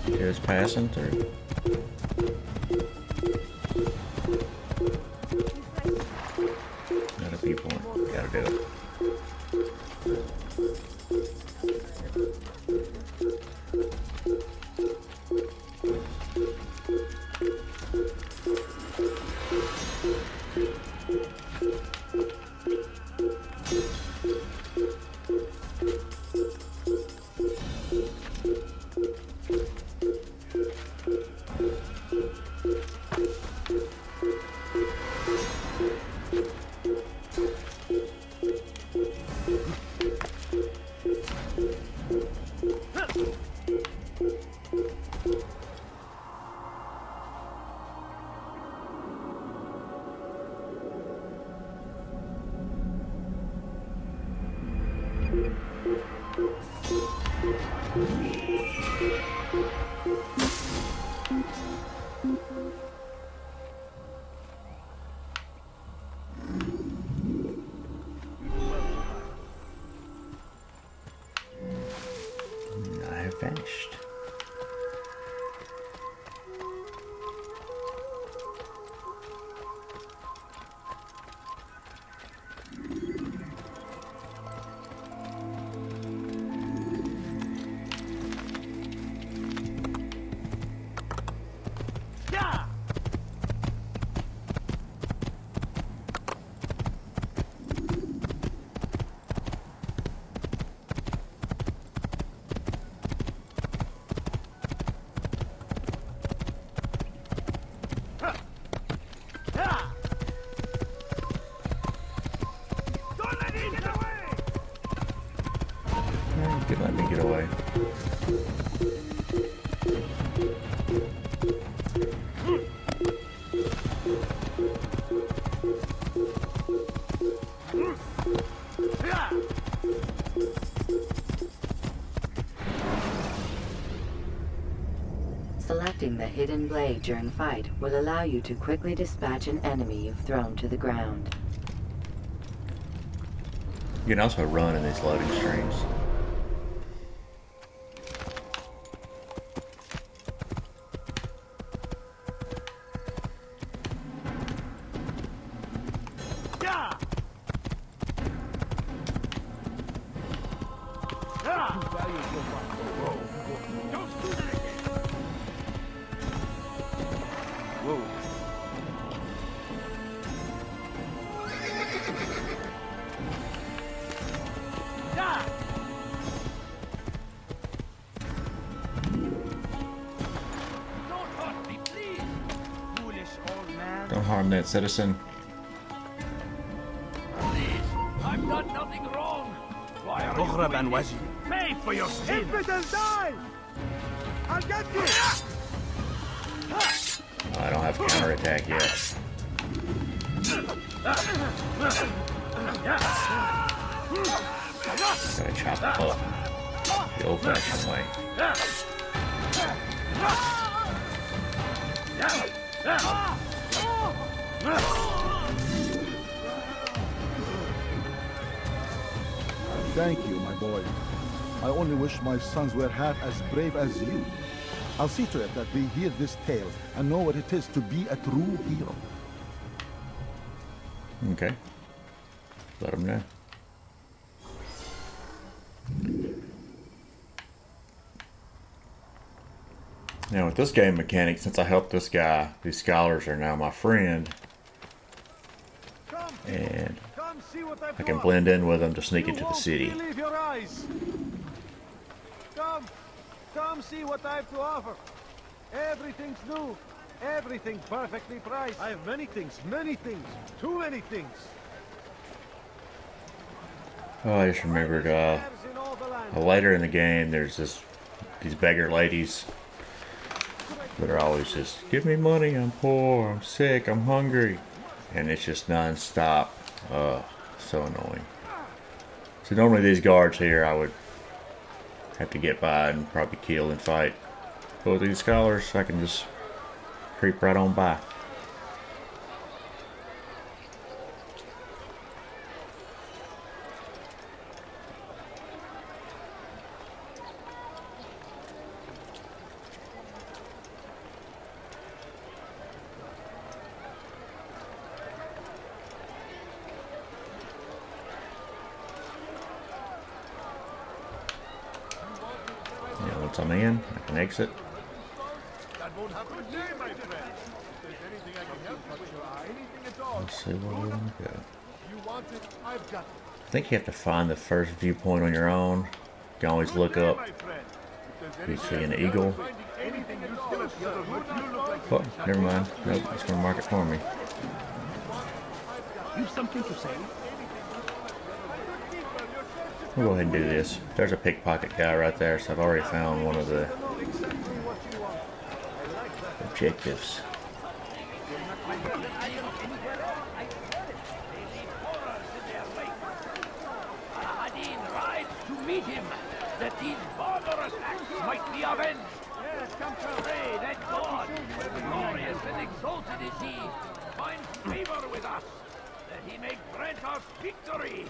Just passing through. Gotta be one. Gotta do it. I have finished. You could let me get away. Selecting the hidden blade during fight will allow you to quickly dispatch an enemy you've thrown to the ground. You can also run in these loading screens. Don't harm that citizen. I've done nothing wrong. Why are you doing this? Pay for your sins. Die! I'll get you! Oh, I don't have counterattack yet. Gotta chop it up the old-fashioned way. Thank you, my boy. I only wish my sons were half as brave as you. I'll see to it that they hear this tale and know what it is to be a true hero. Okay. Let them know. Now with this game mechanic, since I helped this guy, these scholars are now my friend. And I can blend in with them to sneak into the city. Believe your eyes. Come see what I have to offer. Everything's new. Everything perfectly priced. I have many things, too many things. Oh, I just remembered, later in the game, there's these beggar ladies that are always just, give me money, I'm poor, I'm sick, I'm hungry. And it's just non-stop. So annoying. So normally these guards here, I would have to get by and probably kill and fight. But with these scholars, I can just creep right on by. Yeah, once I'm in, I can exit. Let's see where we want to go. I think you have to find the first viewpoint on your own. You can always look up. You see an eagle. Oh, never mind. Nope, it's going to mark it for me. You've something to say? We'll go ahead and do this. There's a pickpocket guy right there, so I've already found one of the objectives. Meet him, that these barbarous acts might be avenged. Yes, come to pray that God, glorious and exalted is he, finds favor with us, that he may grant us victory.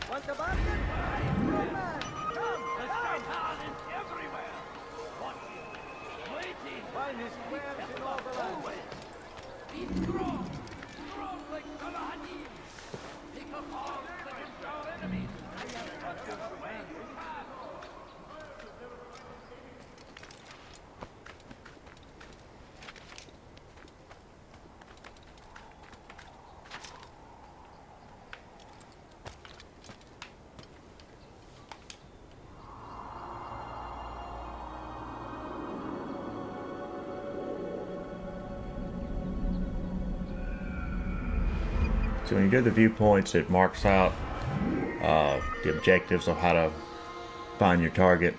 Want a bargain? Come, the Shaitan is everywhere. Watching, waiting. Find his prayers in all the land. Be strong like Salahadin. Take up arms against our enemies. So when you do the viewpoints, it marks out the objectives of how to find your target.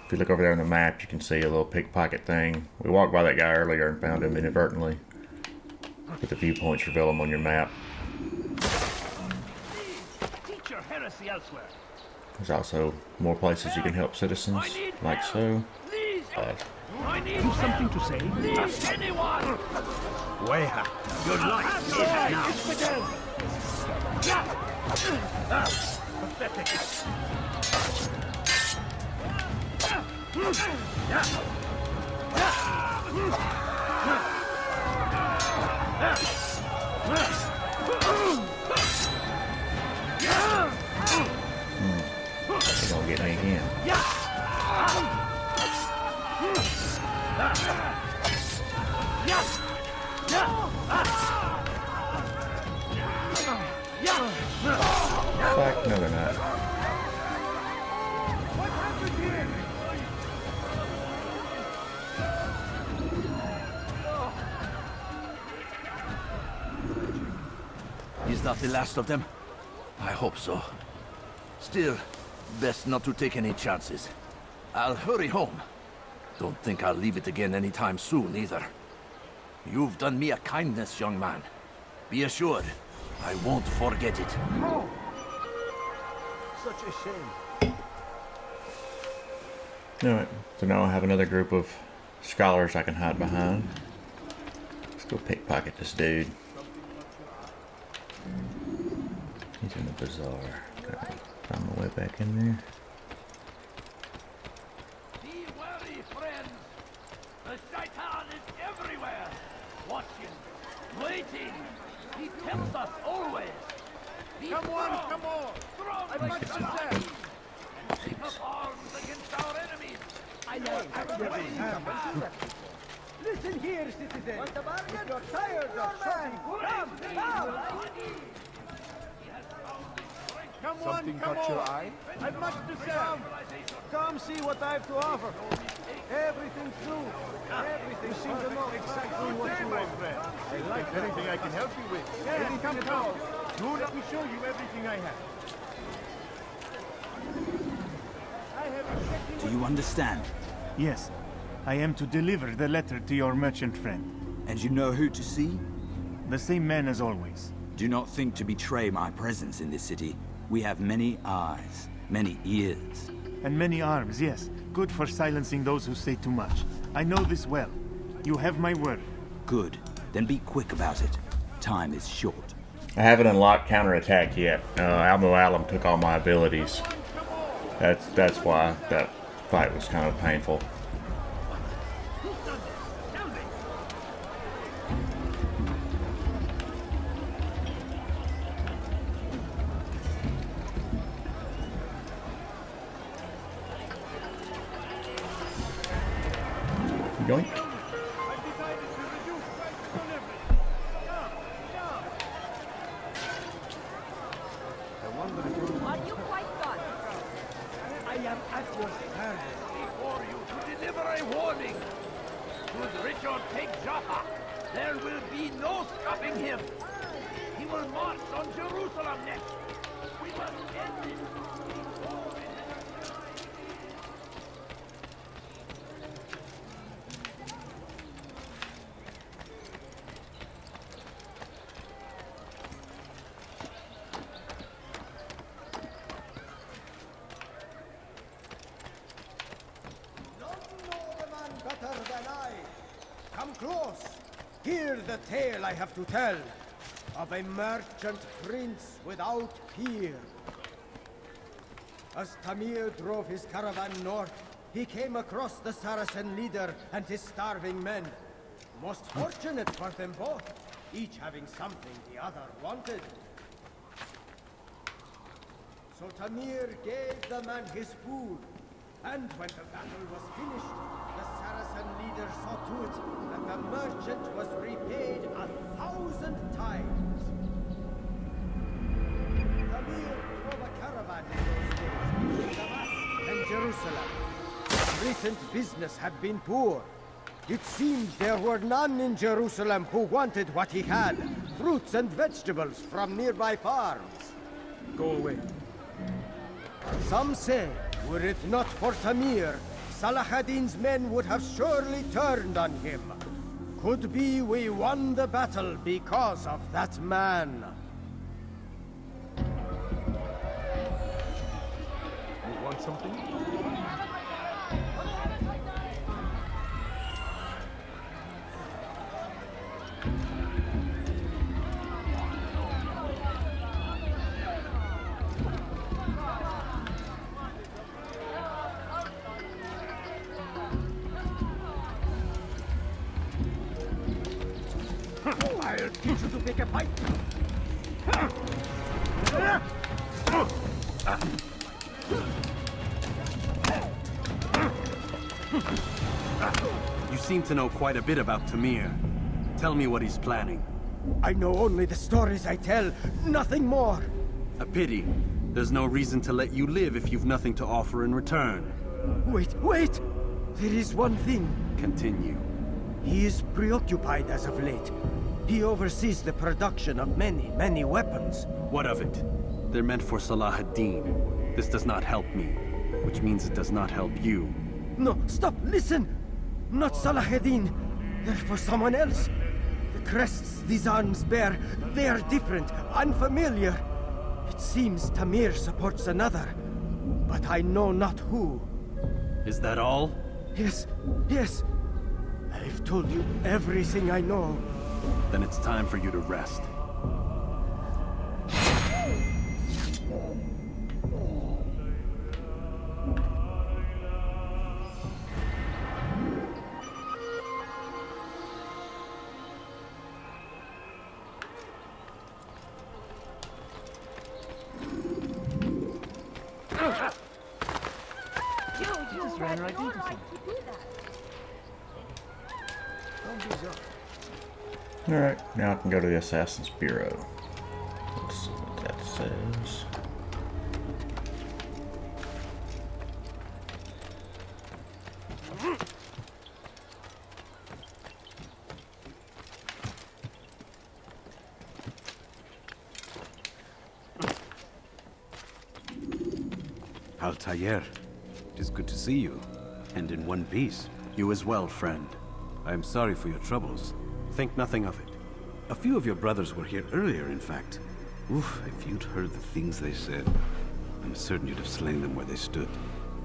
If you look over there on the map, you can see a little pickpocket thing. We walked by that guy earlier and found him inadvertently. But the viewpoints reveal them on your map. Teach your heresy elsewhere. There's also more places you can help citizens, like so. I need something to say. Please, anyone! Weha, your life is now. Pathetic. They're gonna get me again. Fuck, no they're not. Is that the last of them? I hope so. Still, best not to take any chances. I'll hurry home. Don't think I'll leave it again anytime soon, either. You've done me a kindness, young man. Be assured, I won't forget it. Oh. Such a shame. Alright, so now I have another group of scholars I can hide behind. Let's go pickpocket this dude. He's in the bazaar. Gotta find my way back in there. Be wary, friends. The Shaitan is everywhere. Watching, waiting. He tempts us always. Be come on. Strong like Altair. Take up arms against our enemies. Listen here, citizen. Want a bargain? If you're tired of shopping, come on. Come on. Your eye? I've much to say. come see what I have to offer. Everything's new. Everything seems to know exactly what you want. I like anything I can help you with. Yeah, Come. Do let me show you everything I have. Do you understand? Yes. I am to deliver the letter to your merchant friend. And you know who to see? The same man as always. Do not think to betray my presence in this city. We have many eyes, many ears. And many arms, yes. Good for silencing those who say too much. I know this well. You have my word. Good. Then be quick about it. Time is short. I haven't unlocked counterattack yet. Almo Alum took all my abilities. That's why that fight was kind of painful. Yoink. Are you quite done? I am at your service before you to deliver a warning. Should Richard take Jaffa, there will be no stopping him. He will march on Jerusalem next. We must end this. Better than I. Come close. Hear the tale I have to tell of a merchant prince without peer. As Tamir drove his caravan north, he came across the Saracen leader and his starving men. Most fortunate for them both, each having something the other wanted. So Tamir gave the man his food, and when the battle was finished, the Saracen leader saw to it that the merchant was repaid 1,000 times. Tamir drove a caravan in those days between Damascus and Jerusalem. Recent business had been poor. It seemed there were none in Jerusalem who wanted what he had, fruits and vegetables from nearby farms. Go away. Some say, were it not for Tamir, Salah ad-Din's men would have surely turned on him. Could be we won the battle because of that man. You want something? I'll teach you to pick a fight. You seem to know quite a bit about Tamir. Tell me what he's planning. I know only the stories I tell, nothing more. A pity. There's no reason to let you live if you've nothing to offer in return. Wait! There is one thing. Continue. He is preoccupied as of late. He oversees the production of many, many weapons. What of it? They're meant for Salah ad-Din. This does not help me, which means it does not help you. No, stop, listen! Not Salah ad-Din. They're for someone else. The crests these arms bear, they are different, unfamiliar. It seems Tamir supports another, but I know not who. Is that all? Yes. I've told you everything I know. Then it's time for you to rest. You just ran right into something. Alright, now I can go to the Assassin's Bureau. Let's see what that says. Altair, it is good to see you, and in one piece. You as well, friend. I am sorry for your troubles. Think nothing of it. A few of your brothers were here earlier, in fact. Oof, if you'd heard the things they said, I'm certain you'd have slain them where they stood.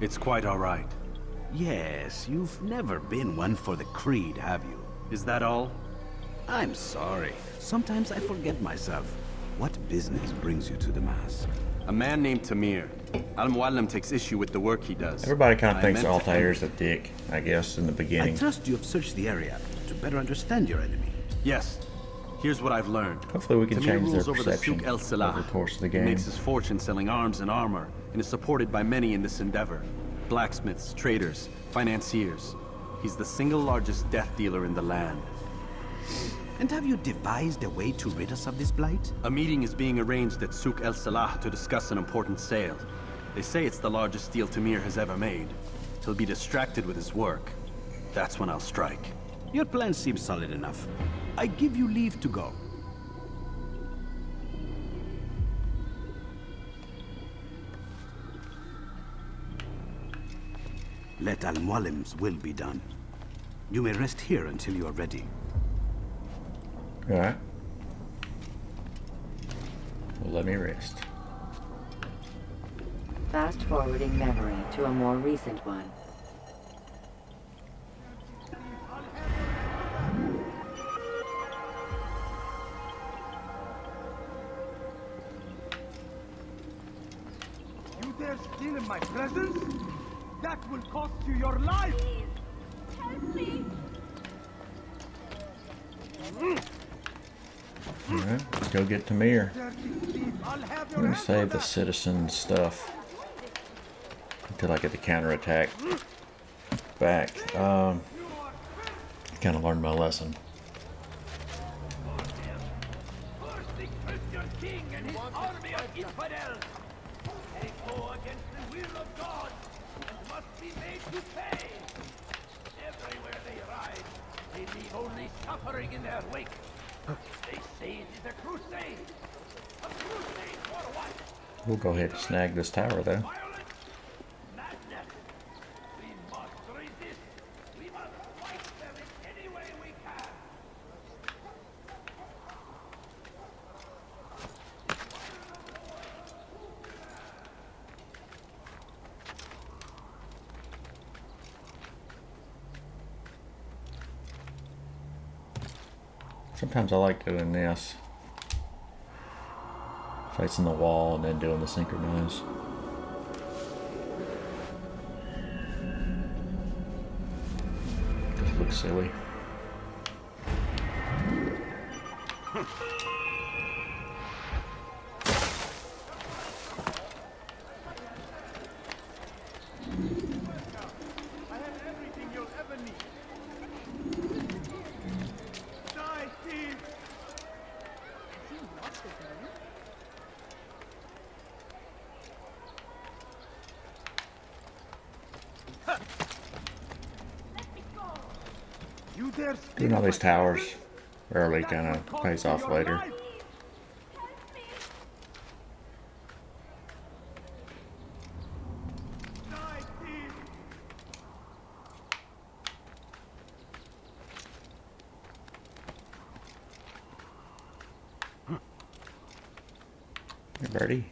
It's quite all right. Yes, you've never been one for the creed, have you? Is that all? I'm sorry. Sometimes I forget myself. What business brings you to the mask? A man named Tamir. Al-Muallim takes issue with the work he does. Everybody kind of thinks I meant to Altair's a dick, I guess, in the beginning. I trust you have searched the area to better understand your enemy. Yes. Here's what I've learned. Hopefully we can Tamir change their rules over the perception Souk el-Salah. over the course of the He game. makes his fortune selling arms and armor, and is supported by many in this endeavor. Blacksmiths, traders, financiers. He's the single largest death dealer in the land. And have you devised a way to rid us of this blight? A meeting is being arranged at Souk el-Salah to discuss an important sale. They say it's the largest deal Tamir has ever made. He'll be distracted with his work. That's when I'll strike. Your plan seems solid enough. I give you leave to go. Let Al-Muallim's will be done. You may rest here until you are ready. Alright. Well, let me rest. Fast forwarding memory to a more recent one. You dare steal in my presence? That will cost you your life! Help me! Alright, let's go get Tamir. I'll have I'm your gonna hand save for the that. citizen stuff until I get the counterattack back. Kind of learned my lesson. First the Christian king and his army of infidels. They go against the will of God and must be made to pay. Everywhere they ride, they leave only suffering in their wake. They say it is a crusade. A crusade for what? We'll go ahead and snag this tower though. Madness. We must resist. We must fight them in any way we can. Sometimes I like doing this. Facing the wall and then doing the synchronize. Just looks silly. I have everything you'll ever need. Die, thief! You dare steal Doing all my these towers presence? early kind of pays off later. Die, thief! Hey, birdie.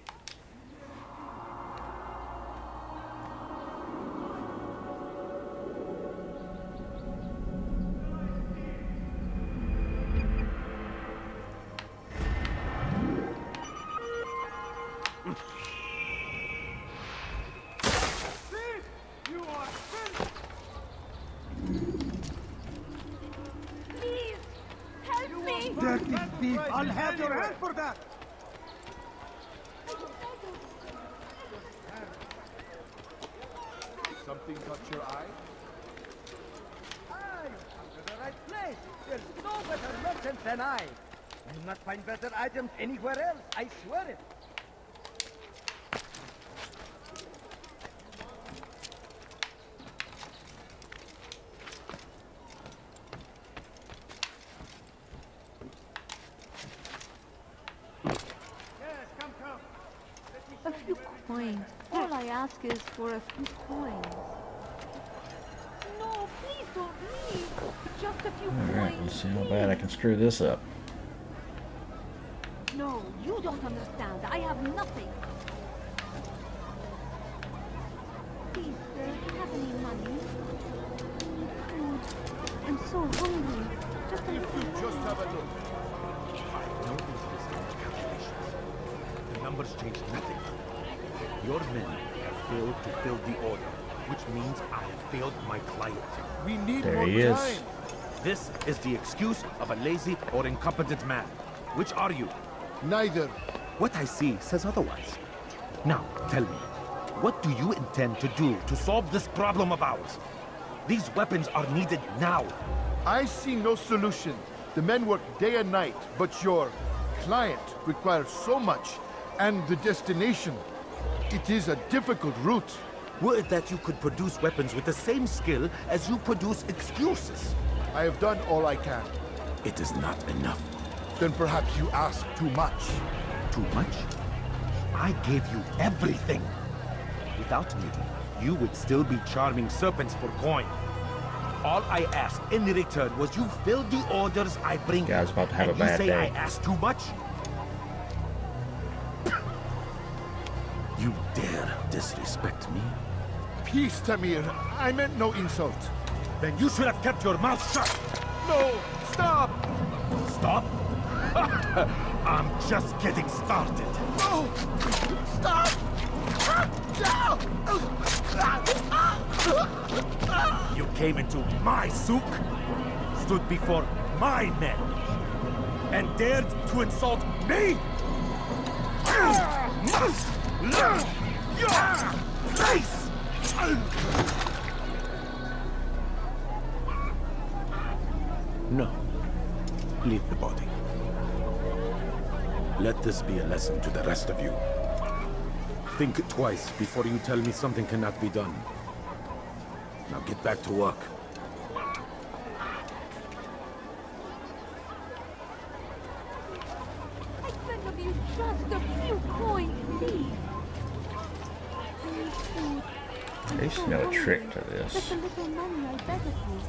Thief! You are finished! Please! Help me! Dirty thief! I'll have your hand for that! Something caught your eye? I come to the right place. There's no better merchant than I. You'll not find better items anywhere else, I swear it. A few coins. All I ask is for a few coins. No, please don't leave. Just a few Alright, coins. let's see how bad I can screw this up. No, you don't understand. I have nothing. Please, sir, do you have any money? I need food. I'm so hungry. Just a little more. Just have a look. I know this is my calculations. The numbers change nothing. Your men have failed to fill the order, which means I have failed my client. We need There more he is. time. This is the excuse of a lazy or incompetent man. Which are you? Neither. What I see says otherwise. Now, tell me, what do you intend to do to solve this problem of ours? These weapons are needed now. I see no solution. The men work day and night, but your client requires so much, and the destination. It is a difficult route. Would that you could produce weapons with the same skill as you produce excuses. I have done all I can. It is not enough. Then perhaps you ask too much. Too much? I gave you everything. Without me, you would still be charming serpents for coin. All I asked in return was you fill the orders I bring. Guy's about to have and a bad you say day. I asked too much? You dare disrespect me? Peace, Tamir. I meant no insult. Then you should have kept your mouth shut. No! Stop! Stop? I'm just getting started. No! Stop! You came into my souk, stood before my men, and dared to insult me? You must learn your place! No. Leave the body. Let this be a lesson to the rest of you. Think twice before you tell me something cannot be done. Now get back to work. I beg of you, just a few coins, please. I need food. I'm There's so no hungry. trick to this. Just a little money, I beg of you.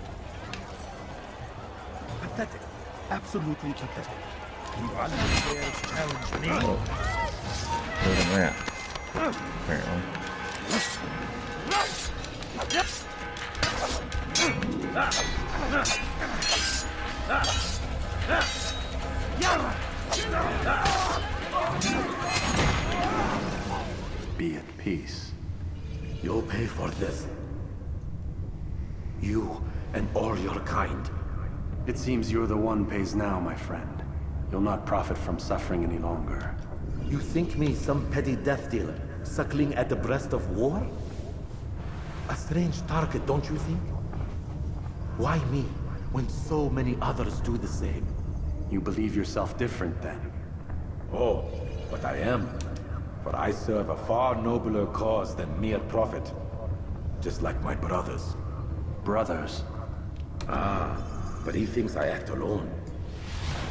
Pathetic. Absolutely pathetic. You Altair challenge me? Oh. More than that, apparently. Be at peace. You'll pay for this. You and all your kind. It seems you're the one pays now, my friend. You'll not profit from suffering any longer. You think me some petty death dealer, suckling at the breast of war? A strange target, don't you think? Why me, when so many others do the same? You believe yourself different, then? Oh, but I am. For I serve a far nobler cause than mere profit. Just like my brothers. Brothers? Ah, but he thinks I act alone.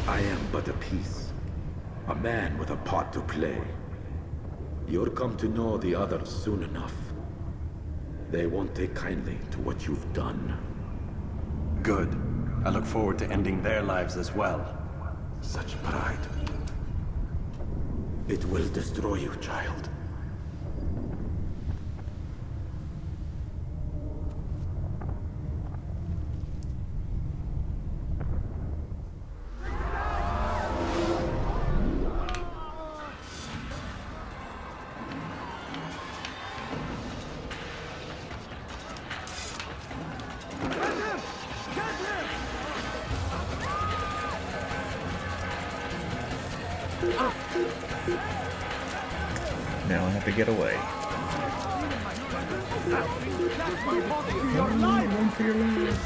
I am but a piece. A man with a part to play. You'll come to know the others soon enough. They won't take kindly to what you've done. Good. I look forward to ending their lives as well. Such pride. It will destroy you, child. Now I have to get away. Run for your life.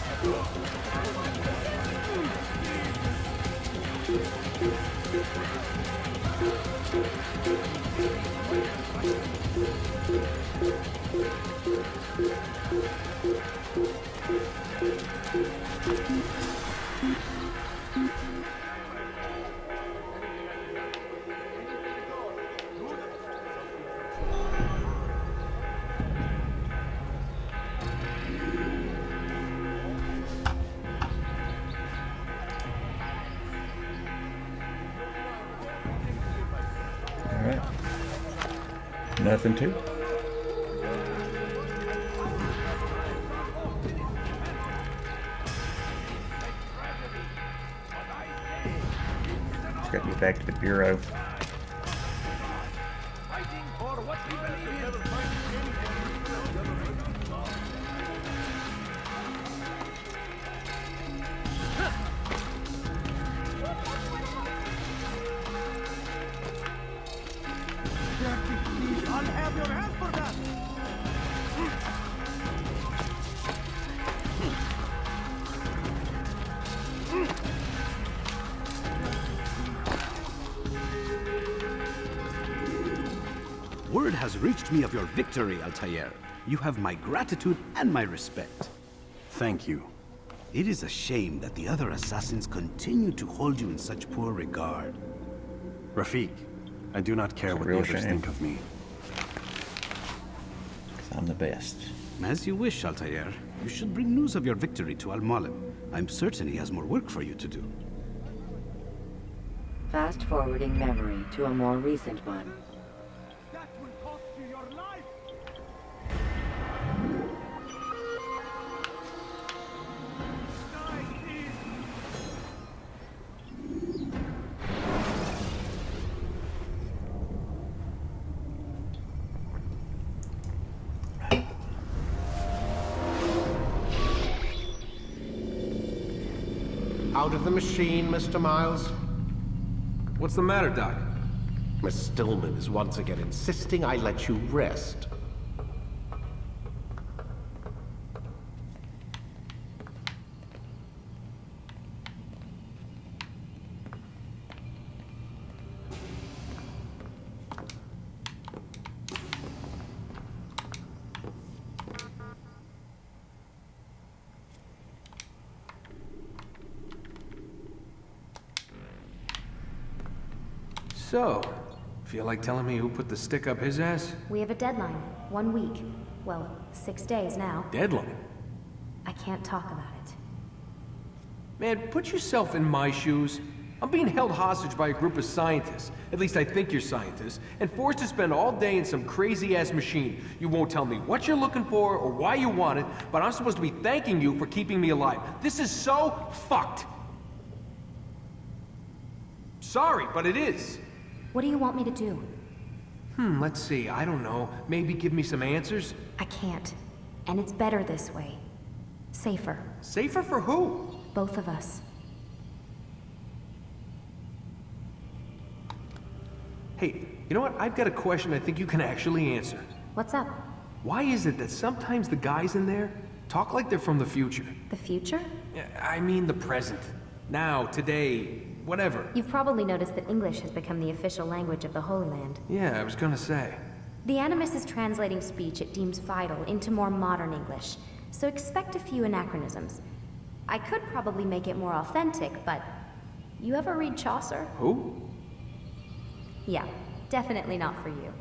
nothing to it. Let's get back to the bureau. Fighting for what we believe in. Please, I'll have your hand for that. Word has reached me of your victory, Altair. You have my gratitude and my respect. Thank you. It is a shame that the other assassins continue to hold you in such poor regard. Rafik, I do not care what the others think of me. I'm the best. As you wish, Altair. You should bring news of your victory to Al-Mualim. I'm certain he has more work for you to do. Fast-forwarding memory to a more recent one. That will cost you your life. Out of the machine, Mr. Miles. What's the matter, Doc? Miss Stillman is once again insisting I let you rest. So, feel like telling me who put the stick up his ass? We have a deadline. 1 week. Well, 6 days now. Deadline? I can't talk about it. Man, put yourself in my shoes. I'm being held hostage by a group of scientists, at least I think you're scientists, and forced to spend all day in some crazy-ass machine. You won't tell me what you're looking for or why you want it, but I'm supposed to be thanking you for keeping me alive. This is so fucked! Sorry, but it is. What do you want me to do? Let's see, I don't know. Maybe give me some answers? I can't. And it's better this way. Safer. Safer for who? Both of us. Hey, you know what? I've got a question I think you can actually answer. What's up? Why is it that sometimes the guys in there talk like they're from the future? The future? I mean the present. Now, today, whatever. You've probably noticed that English has become the official language of the Holy Land. Yeah, I was gonna say. The Animus is translating speech it deems vital into more modern English, so expect a few anachronisms. I could probably make it more authentic, but... You ever read Chaucer? Who? Yeah, definitely not for you.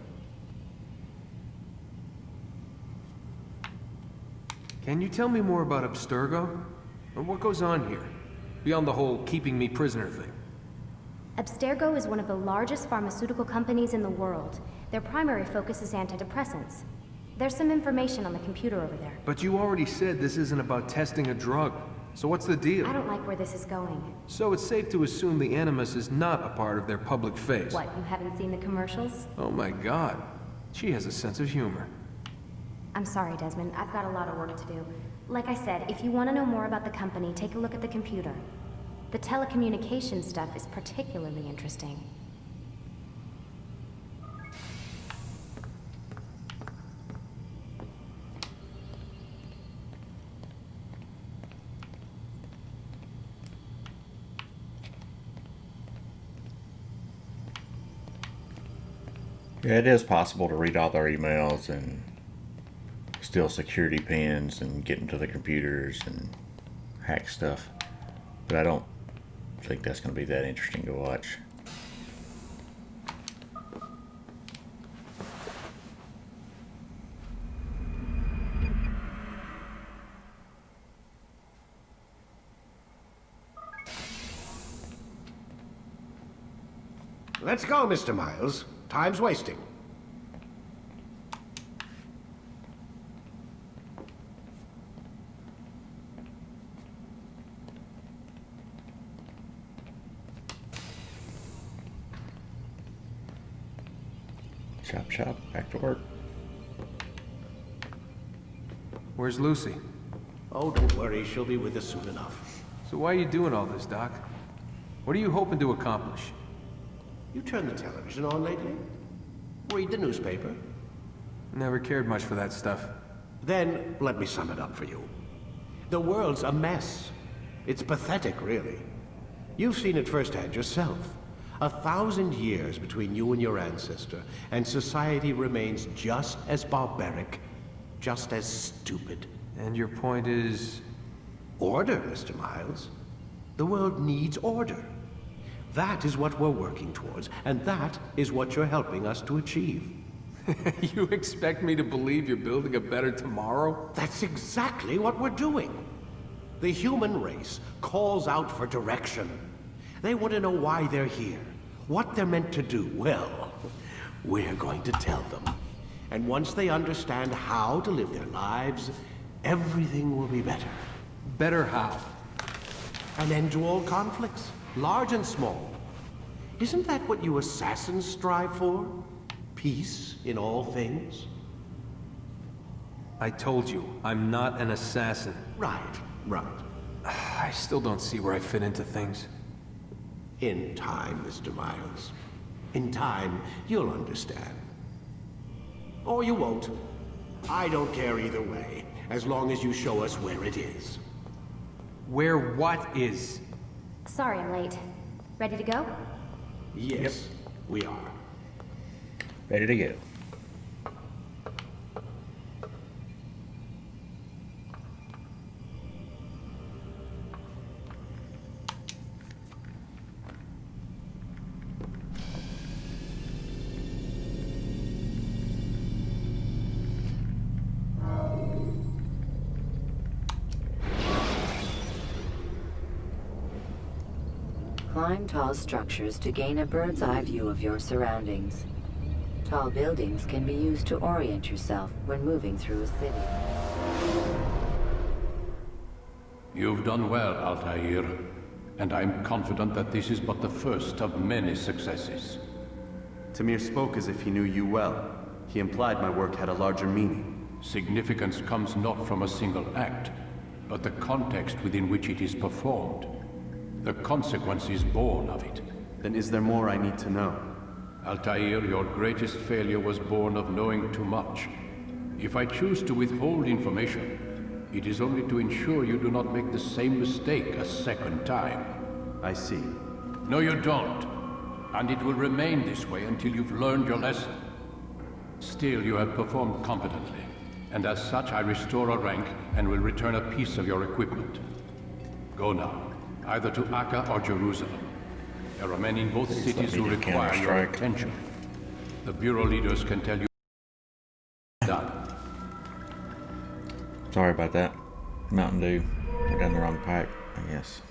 Can you tell me more about Abstergo? Or what goes on here? Beyond the whole keeping me prisoner thing. Abstergo is one of the largest pharmaceutical companies in the world. Their primary focus is antidepressants. There's some information on the computer over there. But you already said this isn't about testing a drug. So what's the deal? I don't like where this is going. So it's safe to assume the Animus is not a part of their public face. What, you haven't seen the commercials? Oh my god. She has a sense of humor. I'm sorry, Desmond. I've got a lot of work to do. Like I said, if you want to know more about the company, take a look at the computer. The telecommunications stuff is particularly interesting. Yeah, it is possible to read all their emails and steal security pins and get into the computers and hack stuff. But I don't think that's going to be that interesting to watch. Let's go, Mr. Miles. Time's wasting. Chop chop, back to work. Where's Lucy? Oh, don't worry, she'll be with us soon enough. So why are you doing all this, Doc? What are you hoping to accomplish? You turned the television on lately? Read the newspaper? Never cared much for that stuff. Then, let me sum it up for you. The world's a mess. It's pathetic, really. You've seen it firsthand yourself. 1,000 years between you and your ancestor, and society remains just as barbaric, just as stupid. And your point is? Order, Mr. Miles. The world needs order. That is what we're working towards, and that is what you're helping us to achieve. You expect me to believe you're building a better tomorrow? That's exactly what we're doing. The human race calls out for direction. They want to know why they're here, what they're meant to do. Well, we're going to tell them. And once they understand how to live their lives, everything will be better. Better how? An end to all conflicts, large and small. Isn't that what you assassins strive for? Peace in all things? I told you, I'm not an assassin. Right. I still don't see where I fit into things. In time, Mr. Miles. In time, you'll understand. Or you won't. I don't care either way, as long as you show us where it is. Where what is? Sorry I'm late. Ready to go? Yes, we are. Ready to go. Climb tall structures to gain a bird's eye view of your surroundings. Tall buildings can be used to orient yourself when moving through a city. You've done well, Altair, and I'm confident that this is but the first of many successes. Tamir spoke as if he knew you well. He implied my work had a larger meaning. Significance comes not from a single act, but the context within which it is performed. The consequences born of it. Then is there more I need to know? Altair, your greatest failure was born of knowing too much. If I choose to withhold information, it is only to ensure you do not make the same mistake a second time. I see. No, you don't. And it will remain this way until you've learned your lesson. Still, you have performed competently, and as such I restore a rank and will return a piece of your equipment. Go now, either to Akka or Jerusalem. There are men in both cities who require your attention. The Bureau leaders can tell you done. Sorry about that. Mountain Dew. We're down the wrong pipe, I guess.